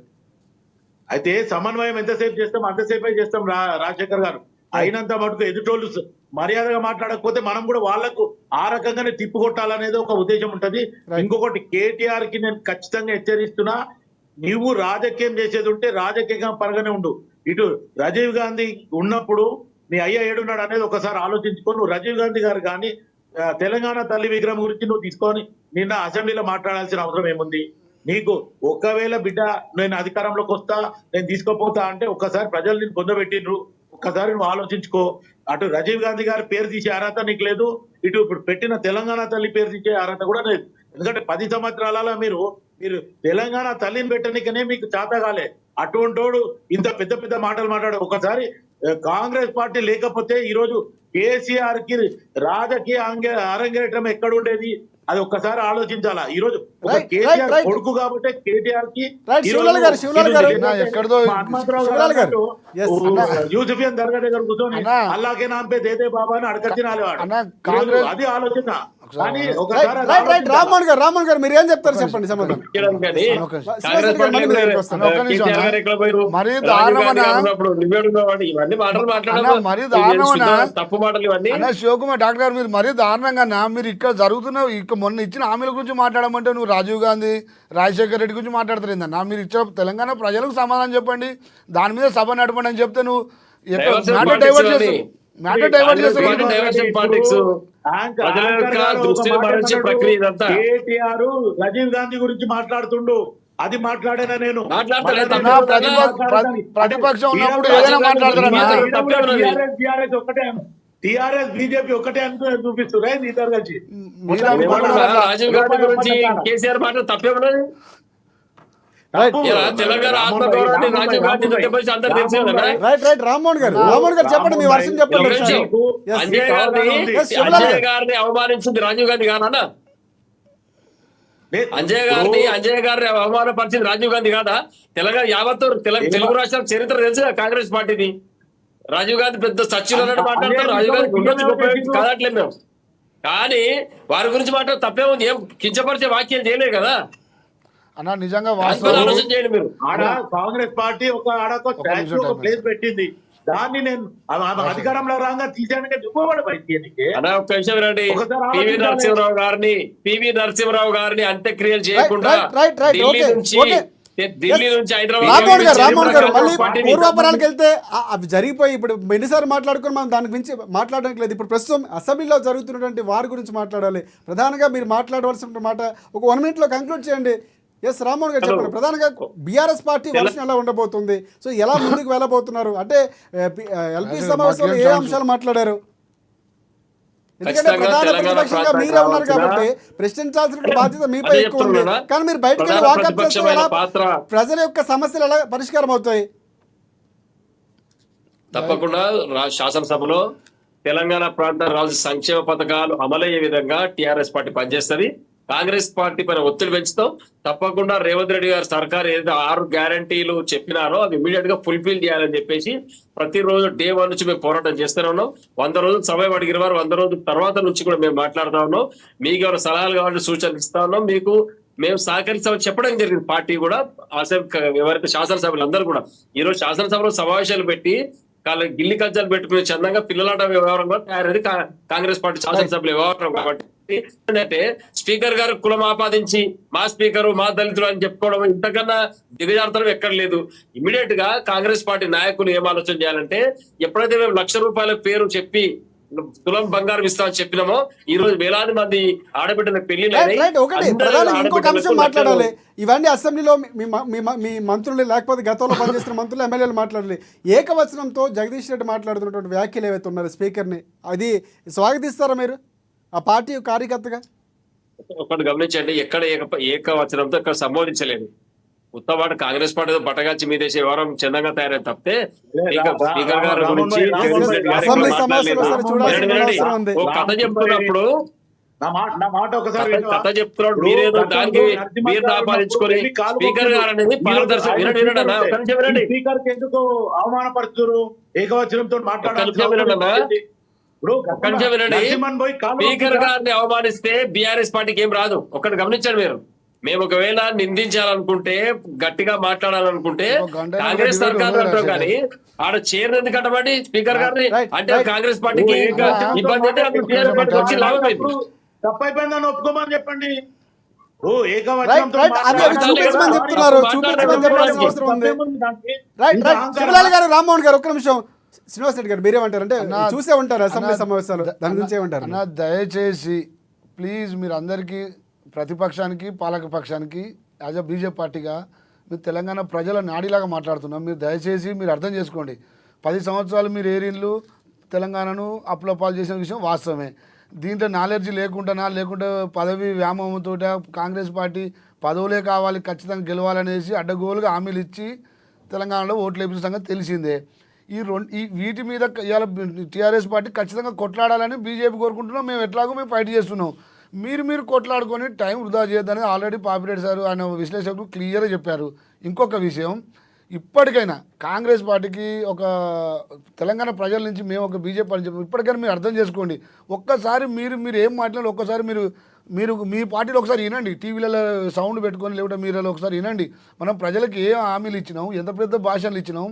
అయితే సమన్వయం ఎంతసేపు చేస్తాం అంతసేపే చేస్తాం రాజశేఖర్ గారు. అయినంత మటుకు ఎదుటోళ్ళు మర్యాదగా మాట్లాడకపోతే మనం కూడా వాళ్లకు ఆ రకంగానే తిప్పుకొట్టాలనేది ఒక ఉద్దేశం ఉంటది. ఇంకొకటి, కేటీఆర్ కి నేను ఖచ్చితంగా హెచ్చరిస్తున్నా, నువ్వు రాజకీయం చేసేది ఉంటే రాజకీయంగా పరగానే ఉండు. ఇటు రాజీవ్ గాంధీ ఉన్నప్పుడు నీ అయ్య ఏడున్నాడు అనేది ఒకసారి ఆలోచించుకో. నువ్వు రాజీవ్ గాంధీ గారు కానీ తెలంగాణ తల్లి విగ్రహం గురించి నువ్వు తీసుకొని నిన్న అసెంబ్లీలో మాట్లాడాల్సిన అవసరం ఏముంది నీకు? ఒకవేళ బిడ్డ నేను అధికారంలోకి వస్తా, నేను తీసుకోపోతా అంటే ఒక్కసారి ప్రజలు నేను పొందబెట్టిండ్రు, ఒక్కసారి నువ్వు ఆలోచించుకో. అటు రాజీవ్ గాంధీ గారి పేరు తీసే అర్హత నీకు లేదు, ఇటు ఇప్పుడు పెట్టిన తెలంగాణ తల్లి పేరు తీసే అర్హత కూడా లేదు. ఎందుకంటే 10 సంవత్సరాల మీరు తెలంగాణ తల్లిని పెట్టడానికనే మీకు చేత కాలే. అటువంటోడు ఇంత పెద్ద పెద్ద మాటలు మాట్లాడు. ఒకసారి కాంగ్రెస్ పార్టీ లేకపోతే ఈరోజు కేసీఆర్ కి రాజకీయ అరంగేట్రం ఎక్కడ ఉండేది? అది ఒక్కసారి ఆలోచించాలా. ఈ రోజు ఒక కేసీఆర్ కొడుకు కాబట్టి కేటీఆర్ కి యూసఫియన్ దర్గా దగ్గర కూర్చొని అల్లాకే నామ్ పే దేదే బాబా అని అడగ తినాలి. అది ఆలోచన. రామ్మోహన్ గారు మీరు ఏం చెప్తారు చెప్పండి. శివకుమార్ డాక్టర్ గారు, మీరు మరీ దారుణంగా మీరు ఇక్కడ జరుగుతున్న మొన్న ఇచ్చిన హామీల గురించి మాట్లాడమంటే నువ్వు రాజీవ్ గాంధీ రాజశేఖర రెడ్డి గురించి మాట్లాడుతుందా? మీరు ఇచ్చిన తెలంగాణ ప్రజలకు సమాధానం చెప్పండి, దాని మీద సభ నడపండి అని చెప్తే నువ్వు డైవర్ట్ చేస్తావు. మ్యాటర్ డైవర్ట్ చేస్తారు. పార్టీ డైవర్షన్ పాలిటిక్స్ ప్రజల యొక్క దృష్టిని మరల్చే ప్రక్రియ ఇదంతా. కేటీఆర్ రాజీవ్ గాంధీ గురించి మాట్లాడుతుండు, అది మాట్లాడేనా నేను మాట్లాడతారు. ప్రతిపక్షం ఉన్నప్పుడు ఏదైనా మాట్లాడతారు. టిఆర్ఎస్ బీజేపీ ఒకటే అనుకుని చూపిస్తున్నా ఇద్దరు కలిసి. రాజీవ్ గాంధీ గురించి కేసీఆర్ మాటలు తప్పేమన్నది. తెలంగాణ ఆత్మగౌరవాన్ని రాజీవ్ గాంధీ గురించి అందరూ తెలుసు కదా. రైట్ రామ్మోహన్ గారు చెప్పండి, మీ వర్షం చెప్పండి. అంజయ్ గారిని అవమానించింది రాజీవ్ గాంధీ కాదన్నా? అంజయ్ గారిని అవమానపరిచింది రాజీవ్ గాంధీ కాదా? తెలంగాణ యావత్తు తెలుగు రాష్ట్రాల చరిత్ర తెలుసు కాంగ్రెస్ పార్టీది. రాజీవ్ గాంధీ పెద్ద సచివులు అన్నట్టు మాట్లాడతారు. రాజీవ్ గాంధీ కాదట్లేదు మేము, కానీ వారి గురించి మాట్లాడు తప్పేముంది. ఏం కించపరిచే వాక్యాలు చేయలేదు కదా అన్న. నిజంగా ఆలోచన చేయండి మీరు. కాంగ్రెస్ పార్టీ ఒక ప్లేస్ పెట్టింది, దాన్ని నేను అధికారంలో రాగా తీసేయడానికి దుబ్బబడి బయటికి. అన్న ఒక్క విషయం రండి, పివి నరసింహరావు గారిని అంత్యక్రియలు చేయకుండా ఢిల్లీ నుంచి రామ్మోహన్ గారు మళ్ళీ పూర్వాపరాలకు వెళ్తే అవి జరిగిపోయి ఇప్పుడు ఎన్నిసార్లు మాట్లాడుకుని మనం దాని గురించి మాట్లాడడానికి లేదు. ఇప్పుడు ప్రస్తుతం అసెంబ్లీలో జరుగుతున్నటువంటి వారి గురించి మాట్లాడాలి. ప్రధానంగా మీరు మాట్లాడవలసిన మాట ఒక 1 minute లో కంక్లూడ్ చేయండి. ఎస్ రామ్మోహన్ గారు చెప్పండి. ప్రధానంగా బీఆర్ఎస్ పార్టీ వర్షన్ ఎలా ఉండబోతుంది, సో ఎలా ముందుకు వెళ్ళబోతున్నారు అంటే ఎల్పీ సమావేశంలో ఏ అంశాలు మాట్లాడారు? ఎందుకంటే ప్రధాన ప్రతిపక్షంగా మీరే ఉన్నారు కాబట్టి ప్రశ్నించాల్సిన బాధ్యత మీపై ఎక్కువ ఉంది. కానీ మీరు బయటకు వెళ్ళి వాకప్ చేస్తే ఎలా ప్రజల యొక్క సమస్యలు ఎలా పరిష్కారం అవుతాయి? తప్పకుండా శాసనసభలో తెలంగాణ ప్రాంత రాష్ట్ర సంక్షేమ పథకాలు అమలయ్యే విధంగా టిఆర్ఎస్ పార్టీ పనిచేస్తుంది. కాంగ్రెస్ పార్టీ పైన ఒత్తిడి పెంచుతాం. తప్పకుండా రేవంత్ రెడ్డి గారు సర్కార్ ఏదైతే 6 గ్యారంటీలు చెప్పినారో అవి ఇమీడియట్ గా ఫుల్ఫిల్ చేయాలని చెప్పేసి ప్రతిరోజు డే 1 నుంచి మేము పోరాటం చేస్తూనే ఉన్నాం. 100 రోజులు సమయం అడిగిన వారు 100 రోజుల తర్వాత నుంచి కూడా మేము మాట్లాడుతా ఉన్నాం. మీకు ఎవరు సలహాలు కావాలంటే సూచనలు ఇస్తా ఉన్నాం. మీకు మేము సహకరిస్తామని చెప్పడం జరిగింది. పార్టీ కూడా ఎవరైతే శాసనసభ్యులు అందరూ కూడా ఈరోజు శాసనసభలో సమావేశాలు పెట్టి గిల్లి కజ్జాలు పెట్టుకునే చందంగా పిల్లలాట వ్యవహారం కూడా తయారైంది కాంగ్రెస్ పార్టీ శాసనసభ్యుల వ్యవహారం. కాబట్టి ఏంటంటే స్పీకర్ గారు కులం ఆపాదించి మా స్పీకరు మా దళితులు అని చెప్పుకోవడం ఇంతకన్నా దిగజారుతనం ఎక్కడ లేదు. ఇమీడియట్ గా కాంగ్రెస్ పార్టీ నాయకులు ఏం ఆలోచన చేయాలంటే ఎప్పుడైతే మేము ₹1,00,000 పేరు చెప్పి తులం బంగారం ఇస్తామని చెప్పినామో ఈ రోజు వేలాది మంది ఆడబిడ్డల పెళ్లి ఇంకొక అంశం మాట్లాడాలి. ఇవన్నీ అసెంబ్లీలో మీ మంత్రులు లేకపోతే గతంలో పనిచేస్తున్న మంత్రులు ఎమ్మెల్యేలు మాట్లాడాలి. ఏకవచనంతో జగదీష్ రెడ్డి మాట్లాడుతున్నటువంటి వ్యాఖ్యలు ఏవైతే ఉన్నారో స్పీకర్ని, అది స్వాగతిస్తారా మీరు ఆ పార్టీ కార్యకర్తగా? ఒకటి గమనించండి, ఎక్కడ ఏకవచనంతో ఇక్కడ సంబోధించలేదు. ఉత్తవాడు కాంగ్రెస్ పార్టీ బట్టగాల్చి మీదేసే వ్యవహారం చందంగా తయారై తప్పితే స్పీకర్ గారి గురించి కథ చెప్తున్నప్పుడు కథ చెప్తున్నాడు మీరేదో దానికి మీరు ఆపాదించుకొని స్పీకర్ గారు అనేది పారదర్శక వినండి. స్పీకర్ కి ఎందుకు అవమానపరుచురు? ఏకవచనంతో మాట్లాడాలి. స్పీకర్ గారిని అవమానిస్తే బీఆర్ఎస్ పార్టీకి ఏం రాదు. ఒకటి గమనించండి మీరు. మేము ఒకవేళ నిందించాలనుకుంటే గట్టిగా మాట్లాడాలనుకుంటే కాంగ్రెస్ సర్కార్ అంటాం, కానీ ఆడ చైర్ ఎందుకు కట్టబడి స్పీకర్ గారిని అంటే కాంగ్రెస్ పార్టీకి ఇబ్బంది అయితే బీఆర్ఎస్ పార్టీకి వచ్చి లాభం అయింది. తప్పైపోయిందని ఒప్పుకోమని చెప్పండి. రామ్మోహన్ గారు ఒక్క నిమిషం. శ్రీనివాస్ రెడ్డి గారు మీరేమంటారు? అంటే చూసే ఉంటారు అసెంబ్లీ సమావేశాలు, దాని గురించి ఏమంటారు? దయచేసి ప్లీజ్ మీరు అందరికీ, ప్రతిపక్షానికి పాలకపక్షానికి యాజ్ అ బీజేపీ పార్టీగా మీరు తెలంగాణ ప్రజల నాడిలాగా మాట్లాడుతున్నాం. మీరు దయచేసి మీరు అర్థం చేసుకోండి. 10 సంవత్సరాలు మీరు ఏరిన్లు తెలంగాణను అప్పులపాలు చేసిన విషయం వాస్తవమే. దీంట్లో నాలెడ్జ్ లేకుంటే పదవి వ్యామోహంతో కాంగ్రెస్ పార్టీ పదవులే కావాలి, ఖచ్చితంగా గెలవాలనేసి అడ్డగోలుగా హామీలు ఇచ్చి తెలంగాణలో ఓట్లు వేపించిన సంగతి తెలిసిందే. వీటి మీద ఇవాళ టీఆర్ఎస్ పార్టీ ఖచ్చితంగా కొట్లాడాలని బీజేపీ కోరుకుంటున్నాం. మేము ఎట్లాగో ఫైట్ చేస్తున్నాం. మీరు కొట్లాడుకొని టైం వృధా చేయొద్దని ఆల్రెడీ పాపిరెడ్డి సార్ ఆయన విశ్లేషకులు క్లియర్గా చెప్పారు. ఇంకొక విషయం, ఇప్పటికైనా కాంగ్రెస్ పార్టీకి ఒక తెలంగాణ ప్రజల నుంచి మేము ఒక బీజేపీ అని చెప్పి ఇప్పటికైనా మీరు అర్థం చేసుకోండి. ఒక్కసారి మీరు ఏం మాట్లాడాలి ఒక్కసారి మీరు మీ పార్టీలో ఒకసారి వినండి. టీవీలలో సౌండ్ పెట్టుకొని లేకపోతే మీరు ఒకసారి వినండి. మనం ప్రజలకు ఏ హామీలు ఇచ్చినాం, ఎంత పెద్ద భాషలు ఇచ్చినాం,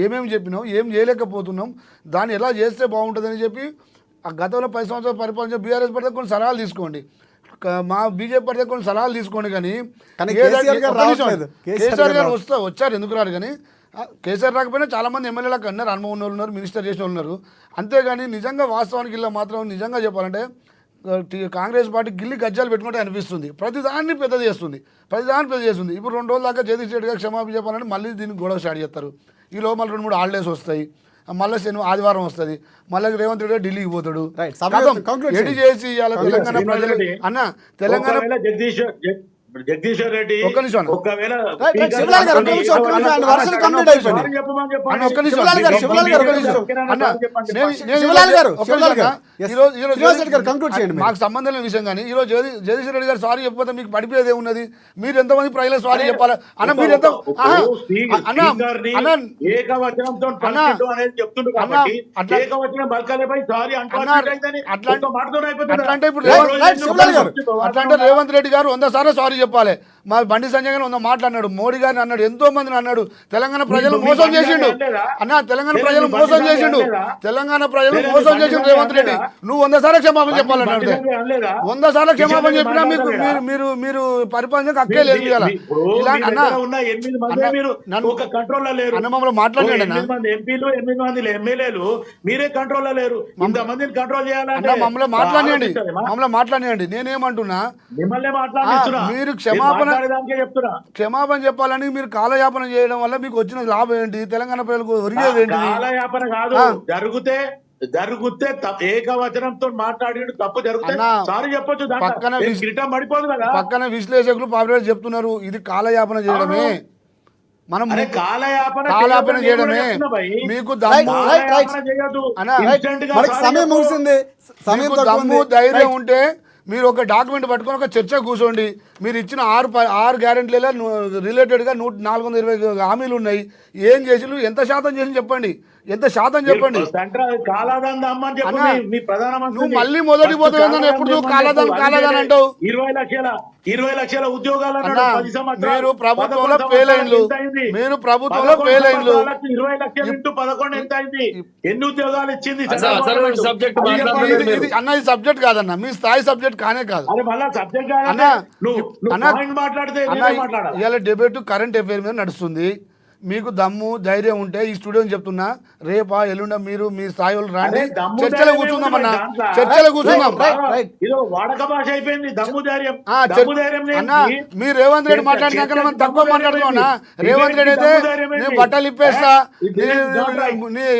ఏమేమి చెప్పినాం, ఏం చేయలేకపోతున్నాం, దాన్ని ఎలా చేస్తే బాగుంటుందని చెప్పి ఆ గతంలో 10 సంవత్సరాలు పరిపాలించిన బీఆర్ఎస్ పార్టీ కొన్ని సలహాలు తీసుకోండి, మా బీజేపీ పార్టీ కొన్ని సలహాలు తీసుకోండి. కానీ కేసీఆర్ గారు వచ్చారు, ఎందుకు రారు? కానీ కేసీఆర్ రాకపోయినా చాలామంది ఎమ్మెల్యేలకు అన్నారు, అనుభవం ఉన్న వాళ్ళు ఉన్నారు, మినిస్టర్ చేసిన వాళ్ళు ఉన్నారు. అంతేగాని నిజంగా వాస్తవానికి ఇలా మాత్రం నిజంగా చెప్పాలంటే కాంగ్రెస్ పార్టీ గిల్లి గజ్జాలు పెట్టుకుంటే అనిపిస్తుంది. ప్రతిదాన్ని పెద్ద చేస్తుంది. ఇప్పుడు 2 రోజుల దాకా జగదీష్ రెడ్డి గారు క్షమాపణ చెప్పాలని మళ్ళీ దీనికి గొడవ స్టార్ట్ చేస్తారు. ఈ లోపల 2-3 హాలిడేస్ వస్తాయి, మళ్ళీ ఆదివారం వస్తుంది, మళ్ళీ రేవంత్ రెడ్డి ఢిల్లీకి పోతాడు. ఎడి చేసి ఇవాళ తెలంగాణ ప్రజలు అన్న తెలంగాణ జగదీశ్వర్ రెడ్డి ఒక్క నిమిషం ఒకవేళ శివలాల్ గారు, ఒక్క నిమిషం, ఒక్క నిమిషం, ఆయన వర్షన్ కంప్లీట్ అయిపోయింది. అన్న ఒక్క నిమిషం శివలాల్ గారు, శివలాల్ గారు, ఒక్క నిమిషం. అన్న శివలాల్ గారు, శివలాల్ గారు, yes. ఈరోజు శ్రీనివాస్ రెడ్డి గారు కంక్లూడ్ చేయండి మీరు. మాకు సంబంధం లేని విషయం కానీ ఈరోజు జగదీష్ రెడ్డి గారు సారీ చెప్పితే మీకు పడిపోయేది ఉన్నది. మీరు ఎంతమంది ప్రజలకు సారీ చెప్పాలి అన్న? మీరు ఎంత ఏకవచనంతో అట్లంటే ఇప్పుడు అట్లంటే రేవంత్ రెడ్డి గారు 100 సార్లు సారీ చెప్పాలి. మా బండి సంజయ్ గారు 100 మాట్లాడినాడు, మోడీ గారిని అన్నాడు, ఎంతో మందిని అన్నాడు. తెలంగాణ ప్రజలు మోసం చేసిండు అన్న, తెలంగాణ ప్రజలు మోసం చేసిండు, తెలంగాణ ప్రజలు మోసం చేసిండు రేవంత్ రెడ్డి. నువ్వు 100 సార్లు క్షమాపణ చెప్పాలన్నాడు. 100 సార్లు క్షమాపణ చెప్పినా మీకు మీరు మీరు పరిపాలన హక్కే లేదు. ఇలా అన్న మమ్మల్ని మాట్లాడండి అన్న, 8 మంది ఎమ్మెల్యేలు మీరే కంట్రోల్లో లేరు, ఇంతమందిని కంట్రోల్ చేయాలన్నా మమ్మల్ని మాట్లాడియండి. నేనేమంటున్నా, మిమ్మల్ని మాట్లాడిస్తున్నా, మీరు క్షమాపణ చెప్పాలని మీరు కాలయాపన చేయడం వల్ల మీకు వచ్చిన లాభం ఏంటి? తెలంగాణ ప్రజలకు ఒరిగేది ఏంటి? కాలయాపన కాదు, జరిగితే ఏకవచనంతో మాట్లాడి తప్పు జరిగితే సారీ చెప్పొచ్చు. పక్కన విశ్లేషకులు పాపులేట్ చెప్తున్నారు ఇది కాలయాపన చేయడమే. మనం కాలయాపన చేయడమే. మీకు సమయం ముగిసింది. దమ్ము ధైర్యం ఉంటే మీరు ఒక డాక్యుమెంట్ పట్టుకొని ఒక చర్చ కూర్చోండి. మీరు ఇచ్చిన 6 గ్యారెంటీల రిలేటెడ్గా 420 హామీలు ఉన్నాయి. ఏం చేసి ఎంత శాతం చేసి చెప్పండి, ఎంత శాతం చెప్పండి. నువ్వు మళ్ళీ మొదటి పోతావు, ఎప్పుడు కాలాదాన్ అంటావు. 20 లక్షల ఉద్యోగాలు మీరు ప్రభుత్వంలో ఫెయిల్ అయిండ్లు, మీరు ప్రభుత్వంలో ఫెయిల్ అయిండ్లు. 20 లక్షలు ఇంటూ 11 ఎంత అయింది? ఎన్ని ఉద్యోగాలు ఇచ్చింది అన్న? ఇది సబ్జెక్ట్ కాదన్న, మీ స్థాయి సబ్జెక్ట్ కానే కాదు అన్న. ఇవాళ డిబేట్ కరెంట్ అఫైర్ మీద నడుస్తుంది. మీకు దమ్ము ధైర్యం ఉంటే ఈ స్టూడియో చెప్తున్నా, రేపా ఎల్లుండ మీరు మీ స్థాయి వాళ్ళు రాండి, చర్చలో కూర్చుందాం అన్న, చర్చలో కూర్చుందాం. అన్న మీరు రేవంత్ రెడ్డి మాట్లాడినాక మనం తక్కువ మాట్లాడుతున్నా. రేవంత్ రెడ్డి అయితే నేను బట్టలు ఇప్పేస్తా,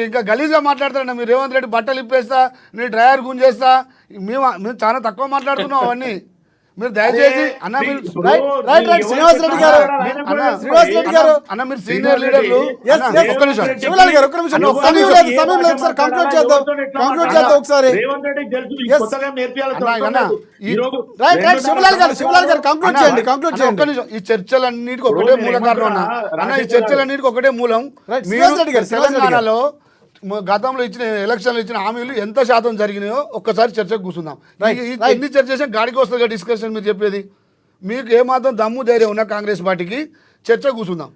ఇంకా గలీజ్గా మాట్లాడతారన్న. మీరు రేవంత్ రెడ్డి బట్టలు ఇప్పేస్తా, నీ డ్రైవర్ గుంజేస్తా, మేము చాలా తక్కువ మాట్లాడుతున్నాం అవన్నీ. మీరు దయచేసి అన్న, శ్రీనివాస్ రెడ్డి గారు, శ్రీనివాస్ రెడ్డి గారు అన్న, మీరు సీనియర్ లీడర్లు. శివలాల్ గారు, ఒక్క నిమిషం, సమయం లేదు సార్, కంక్లూడ్ చేద్దాం ఒకసారి. శివలాల్ గారు కంక్లూడ్ చేయండి. ఈ చర్చలన్నిటికీ ఒకటే మూల కారణం అన్న, ఈ చర్చలన్నిటికీ ఒకటే మూలం. తెలంగాణలో గతంలో ఇచ్చిన ఎలక్షన్లు ఇచ్చిన హామీలు ఎంత శాతం జరిగినాయో ఒక్కసారి చర్చకు కూర్చుందాం. ఎన్ని చర్చ చేసినా గాడికి వస్తుంది డిస్కషన్. మీరు చెప్పేది మీకు ఏమాత్రం దమ్ము ధైర్యం ఉన్న కాంగ్రెస్ పార్టీకి చర్చ కూర్చుందాం.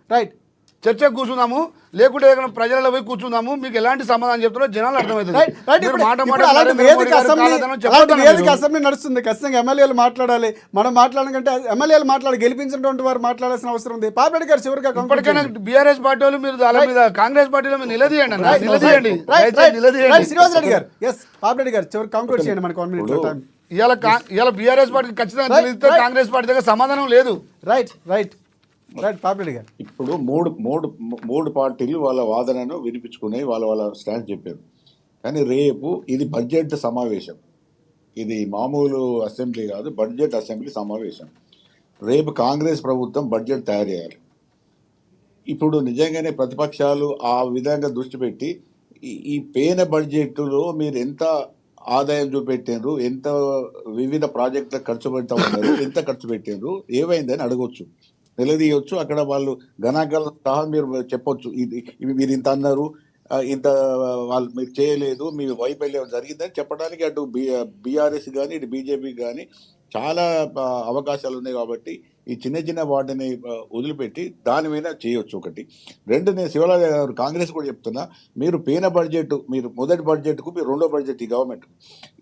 చర్చకు కూర్చుందాము, లేకుంటే ప్రజలలో పోయి కూర్చుందాము. మీకు ఎలాంటి సమాధానం చెప్తారో జనాలు అర్థమవుతుంది. అసెంబ్లీ నడుస్తుంది, ఖచ్చితంగా ఎమ్మెల్యేలు మాట్లాడాలి. మనం మాట్లాడకంటే ఎమ్మెల్యేలు మాట్లాడి గెలిపించినటువంటి వారు మాట్లాడాల్సిన అవసరం ఉంది. పాపిరెడ్డి గారు చివరిగా ఇప్పటికైనా బీఆర్ఎస్ పార్టీ వాళ్ళు మీరు దాని మీద కాంగ్రెస్ పార్టీలో మీరు నిలదీయండి అన్న, నిలదీయండి. శ్రీనివాస్ రెడ్డి గారు, పాపిరెడ్డి గారు చివరి కంక్లూడ్ చేయండి మనకు 1 minute టైం. ఇవాళ బీఆర్ఎస్ పార్టీ ఖచ్చితంగా నిలదీస్తే కాంగ్రెస్ పార్టీ దగ్గర సమాధానం లేదు. రైట్ పాపిరెడ్డి గారు, ఇప్పుడు మూడు పార్టీలు వాళ్ళ వాదనను వినిపించుకున్నాయి, వాళ్ళ స్టాండ్ చెప్పారు. కానీ రేపు ఇది బడ్జెట్ సమావేశం, ఇది మామూలు అసెంబ్లీ కాదు, బడ్జెట్ అసెంబ్లీ సమావేశం. రేపు కాంగ్రెస్ ప్రభుత్వం బడ్జెట్ తయారు చేయాలి. ఇప్పుడు నిజంగానే ప్రతిపక్షాలు ఆ విధంగా దృష్టి పెట్టి ఈ పేన బడ్జెట్లో మీరు ఎంత ఆదాయం చూపెట్టారు, ఎంత వివిధ ప్రాజెక్టులకు ఖర్చు పెడతా ఉన్నారు, ఎంత ఖర్చు పెట్టారు, ఏమైందని అడగొచ్చు, నిలదీయొచ్చు. అక్కడ వాళ్ళు గణాంకాల సహా మీరు చెప్పొచ్చు, ఇది మీరు ఇంత అన్నారు, ఇంత వాళ్ళు మీరు చేయలేదు, మీ వైఫల్యం జరిగిందని చెప్పడానికి అటు బీఆర్ఎస్ కానీ ఇటు బీజేపీ కానీ చాలా అవకాశాలు ఉన్నాయి. కాబట్టి ఈ చిన్న వాటిని వదిలిపెట్టి దాని మీద చేయొచ్చు. ఒకటి. 2, నేను శివలాల్ గారు కాంగ్రెస్ కూడా చెప్తున్నా, మీరు పేన బడ్జెట్, మీరు మొదటి బడ్జెట్కు మీరు రెండో బడ్జెట్ ఈ గవర్నమెంట్,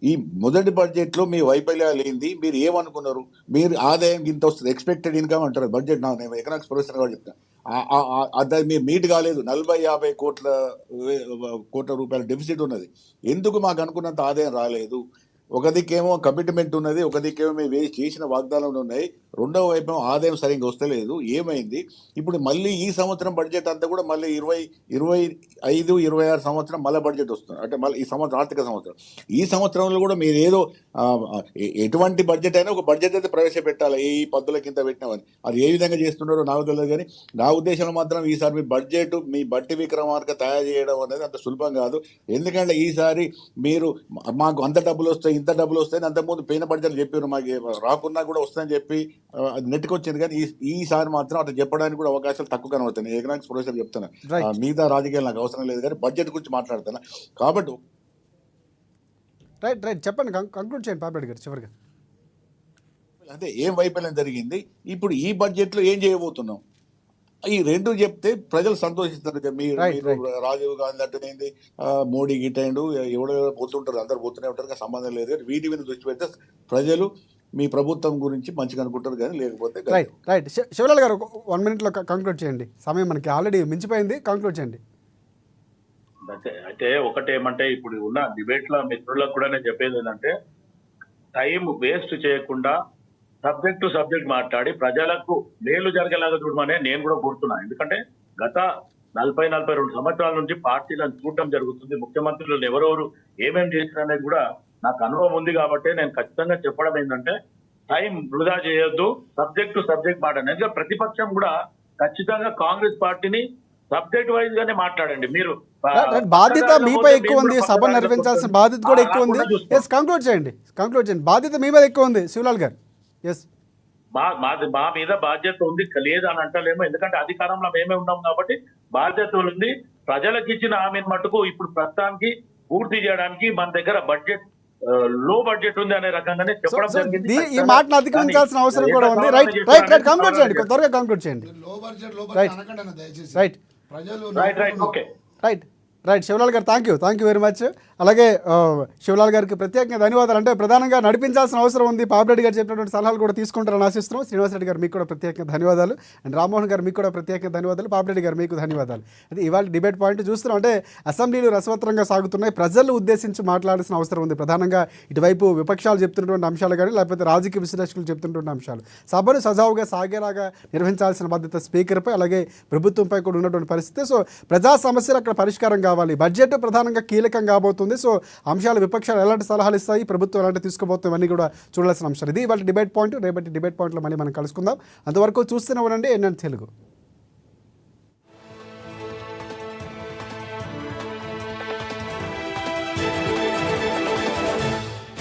ఈ మొదటి బడ్జెట్లో మీ వైఫల్యాలు ఏంది, మీరు ఏమనుకున్నారు, మీరు ఆదాయం ఇంత వస్తుంది, ఎక్స్పెక్టెడ్ ఇన్కమ్ అంటారు బడ్జెట్. నేను ఎకనామిక్స్ ప్రొఫెసర్ కూడా చెప్తాను, అది మీరు మీట్ కాలేదు. 40-50 కోట్ల రూపాయల డెఫిసిట్ ఉన్నది. ఎందుకు మాకు అనుకున్నంత ఆదాయం రాలేదు? ఒక దిక్కేమో కమిట్మెంట్ ఉన్నది, ఒక దిక్కేమో మేము చేసిన వాగ్దానాలు ఉన్నాయి, రెండవ వైపు ఆదాయం సరిగ్గా వస్తలేదు. ఏమైంది? ఇప్పుడు మళ్ళీ ఈ సంవత్సరం బడ్జెట్ అంతా కూడా మళ్ళీ 25-26 సంవత్సరం మళ్ళీ బడ్జెట్ వస్తుంది. అంటే మళ్ళీ ఈ సంవత్సరం ఆర్థిక సంవత్సరం, ఈ సంవత్సరంలో కూడా మీరు ఏదో ఎటువంటి బడ్జెట్ అయినా ఒక బడ్జెట్ అయితే ప్రవేశపెట్టాలి. ఈ పద్దుల కింద పెట్టినామని అది ఏ విధంగా చేస్తున్నారో నాకు తెలియదు. కానీ నా ఉద్దేశంలో మాత్రం ఈసారి మీ బడ్జెట్, మీ బట్టి విక్రమార్క తయారు చేయడం అనేది అంత సులభం కాదు. ఎందుకంటే ఈసారి మీరు మాకు అంత డబ్బులు వస్తాయి, ఇంత డబ్బులు వస్తాయని అంతకుముందు పోయిన బడ్జెట్ చెప్పారు, మాకు రాకున్నా కూడా వస్తాయని చెప్పి అది నెట్టుకొచ్చింది. కానీ ఈసారి మాత్రం అట్లా చెప్పడానికి కూడా అవకాశాలు తక్కువ కనబడుతున్నాయి. ఎకనామిక్స్ ప్రొఫెసర్ చెప్తాను, మిగతా రాజకీయాలు నాకు అవసరం లేదు, కానీ బడ్జెట్ గురించి మాట్లాడుతాను. కాబట్టి రైట్ చెప్పండి, కంక్లూడ్ చేయండి పాపిరెడ్డి గారు చివరిగా. అంటే ఏం వైఫల్యం జరిగింది, ఇప్పుడు ఈ బడ్జెట్లో ఏం చేయబోతున్నాం, ఈ రెండు చెప్తే ప్రజలు సంతోషిస్తారు. మీరు రాజీవ్ గాంధీ అంటేనేంది, మోడీ గిట్టండు, ఎవడో పోతుంటారు, అందరు పోతూనే ఉంటారు, సంబంధం లేదు. కానీ వీటి మీద దృష్టి పెడితే ప్రజలు మీ ప్రభుత్వం గురించి మంచిగా అనుకుంటారు. కానీ లేకపోతే రైట్ శివలాల్ గారు 1 minute కంక్లూడ్ చేయండి, సమయం మనకి ఆల్రెడీ మించిపోయింది, కంక్లూడ్ చేయండి. అయితే ఒకటేమంటే ఇప్పుడు ఉన్న డిబేట్ లో మిత్రులకు కూడా నేను చెప్పేది ఏంటంటే, టైం వేస్ట్ చేయకుండా సబ్జెక్ట్ టు సబ్జెక్ట్ మాట్లాడి ప్రజలకు మేలు జరిగేలాగా చూడమనే నేను కూడా కోరుతున్నా. ఎందుకంటే గత 40-42 సంవత్సరాల నుంచి పార్టీలను చూడటం జరుగుతుంది. ముఖ్యమంత్రులను ఎవరెవరు ఏమేమి చేసిన అనేది కూడా నాకు అనుభవం ఉంది. కాబట్టి నేను ఖచ్చితంగా చెప్పడం ఏంటంటే, టైం వృధా చేయొద్దు, సబ్జెక్ట్ టు సబ్జెక్ట్ మాట్లాడండి. ఎందుకంటే ప్రతిపక్షం కూడా ఖచ్చితంగా కాంగ్రెస్ పార్టీని సబ్జెక్ట్ వైజ్ గానే మాట్లాడండి. మీరు బాధ్యత మీపై ఎక్కువ ఉంది, సభ నిర్వహించాల్సిన బాధ్యత కూడా ఎక్కువ ఉంది. కంక్లూడ్ చేయండి, బాధ్యత మీ మీద ఎక్కువ ఉంది శివలాల్ గారు. మా మీద బాధ్యత ఉంది, లేదు అని అంటలేము. ఎందుకంటే అధికారంలో మేమే ఉన్నాం కాబట్టి బాధ్యత ఉంది. ప్రజలకు ఇచ్చిన హామీని మట్టుకు ఇప్పుడు ప్రస్తుతానికి పూర్తి చేయడానికి మన దగ్గర బడ్జెట్ లో బడ్జెట్ ఉంది అనే రకంగానే చెప్పడం జరిగింది. ఈ మాటను అధిగమించాల్సిన అవసరం కూడా ఉంది. రైట్ కంక్లూడ్ చేయండి, త్వరగా కంక్లూడ్ చేయండి. రైట్ శివలాల్ గారు, థ్యాంక్ యూ వెరీ మచ్. అలాగే శివలాల్ గారికి ప్రత్యేకంగా ధన్యవాదాలు. అంటే ప్రధానంగా నడిపించాల్సిన అవసరం ఉంది, పాపిరెడ్డి గారు చెప్పినటువంటి సలహాలు కూడా తీసుకుంటారని ఆశిస్తున్నాం. శ్రీనివాసరెడ్డి గారు మీకు కూడా ప్రత్యేకంగా ధన్యవాదాలు, అండ్ రామ్మోహన్ గారు మీకు కూడా ప్రత్యేకంగా ధన్యవాదాలు, పాపిరెడ్డి గారు మీకు ధన్యవాదాలు. అది ఇవాళ డిబేట్ పాయింట్ చూస్తున్నాం. అంటే అసెంబ్లీలు రసవత్తరంగా సాగుతున్నాయి, ప్రజలు ఉద్దేశించి మాట్లాడాల్సిన అవసరం ఉంది. ప్రధానంగా ఇటువైపు విపక్షాలు చెప్తున్నటువంటి అంశాలు కానీ, లేకపోతే రాజకీయ విశ్లేషకులు చెప్తున్నటువంటి అంశాలు, సభను సజావుగా సాగేలాగా నిర్వహించాల్సిన బాధ్యత స్పీకర్పై అలాగే ప్రభుత్వంపై కూడా ఉన్నటువంటి పరిస్థితి. సో ప్రజా సమస్యలు అక్కడ పరిష్కారం కావాలి, బడ్జెట్ ప్రధానంగా కీలకం కాబోతుంది. సో అంశాలు విపక్షాలు ఎలాంటి సలహాలు ఇస్తాయి, ప్రభుత్వం ఎలాంటి తీసుకోబోతుంది, ఇవన్నీ కూడా చూడాల్సిన అంశాలు. ఇది ఇవాళ డిబేట్ పాయింట్. రేపటి డిబేట్ పాయింట్లో మళ్ళీ మనం కలుసుకుందాం. అంతవరకు చూస్తూనే ఉండండి NN తెలుగు.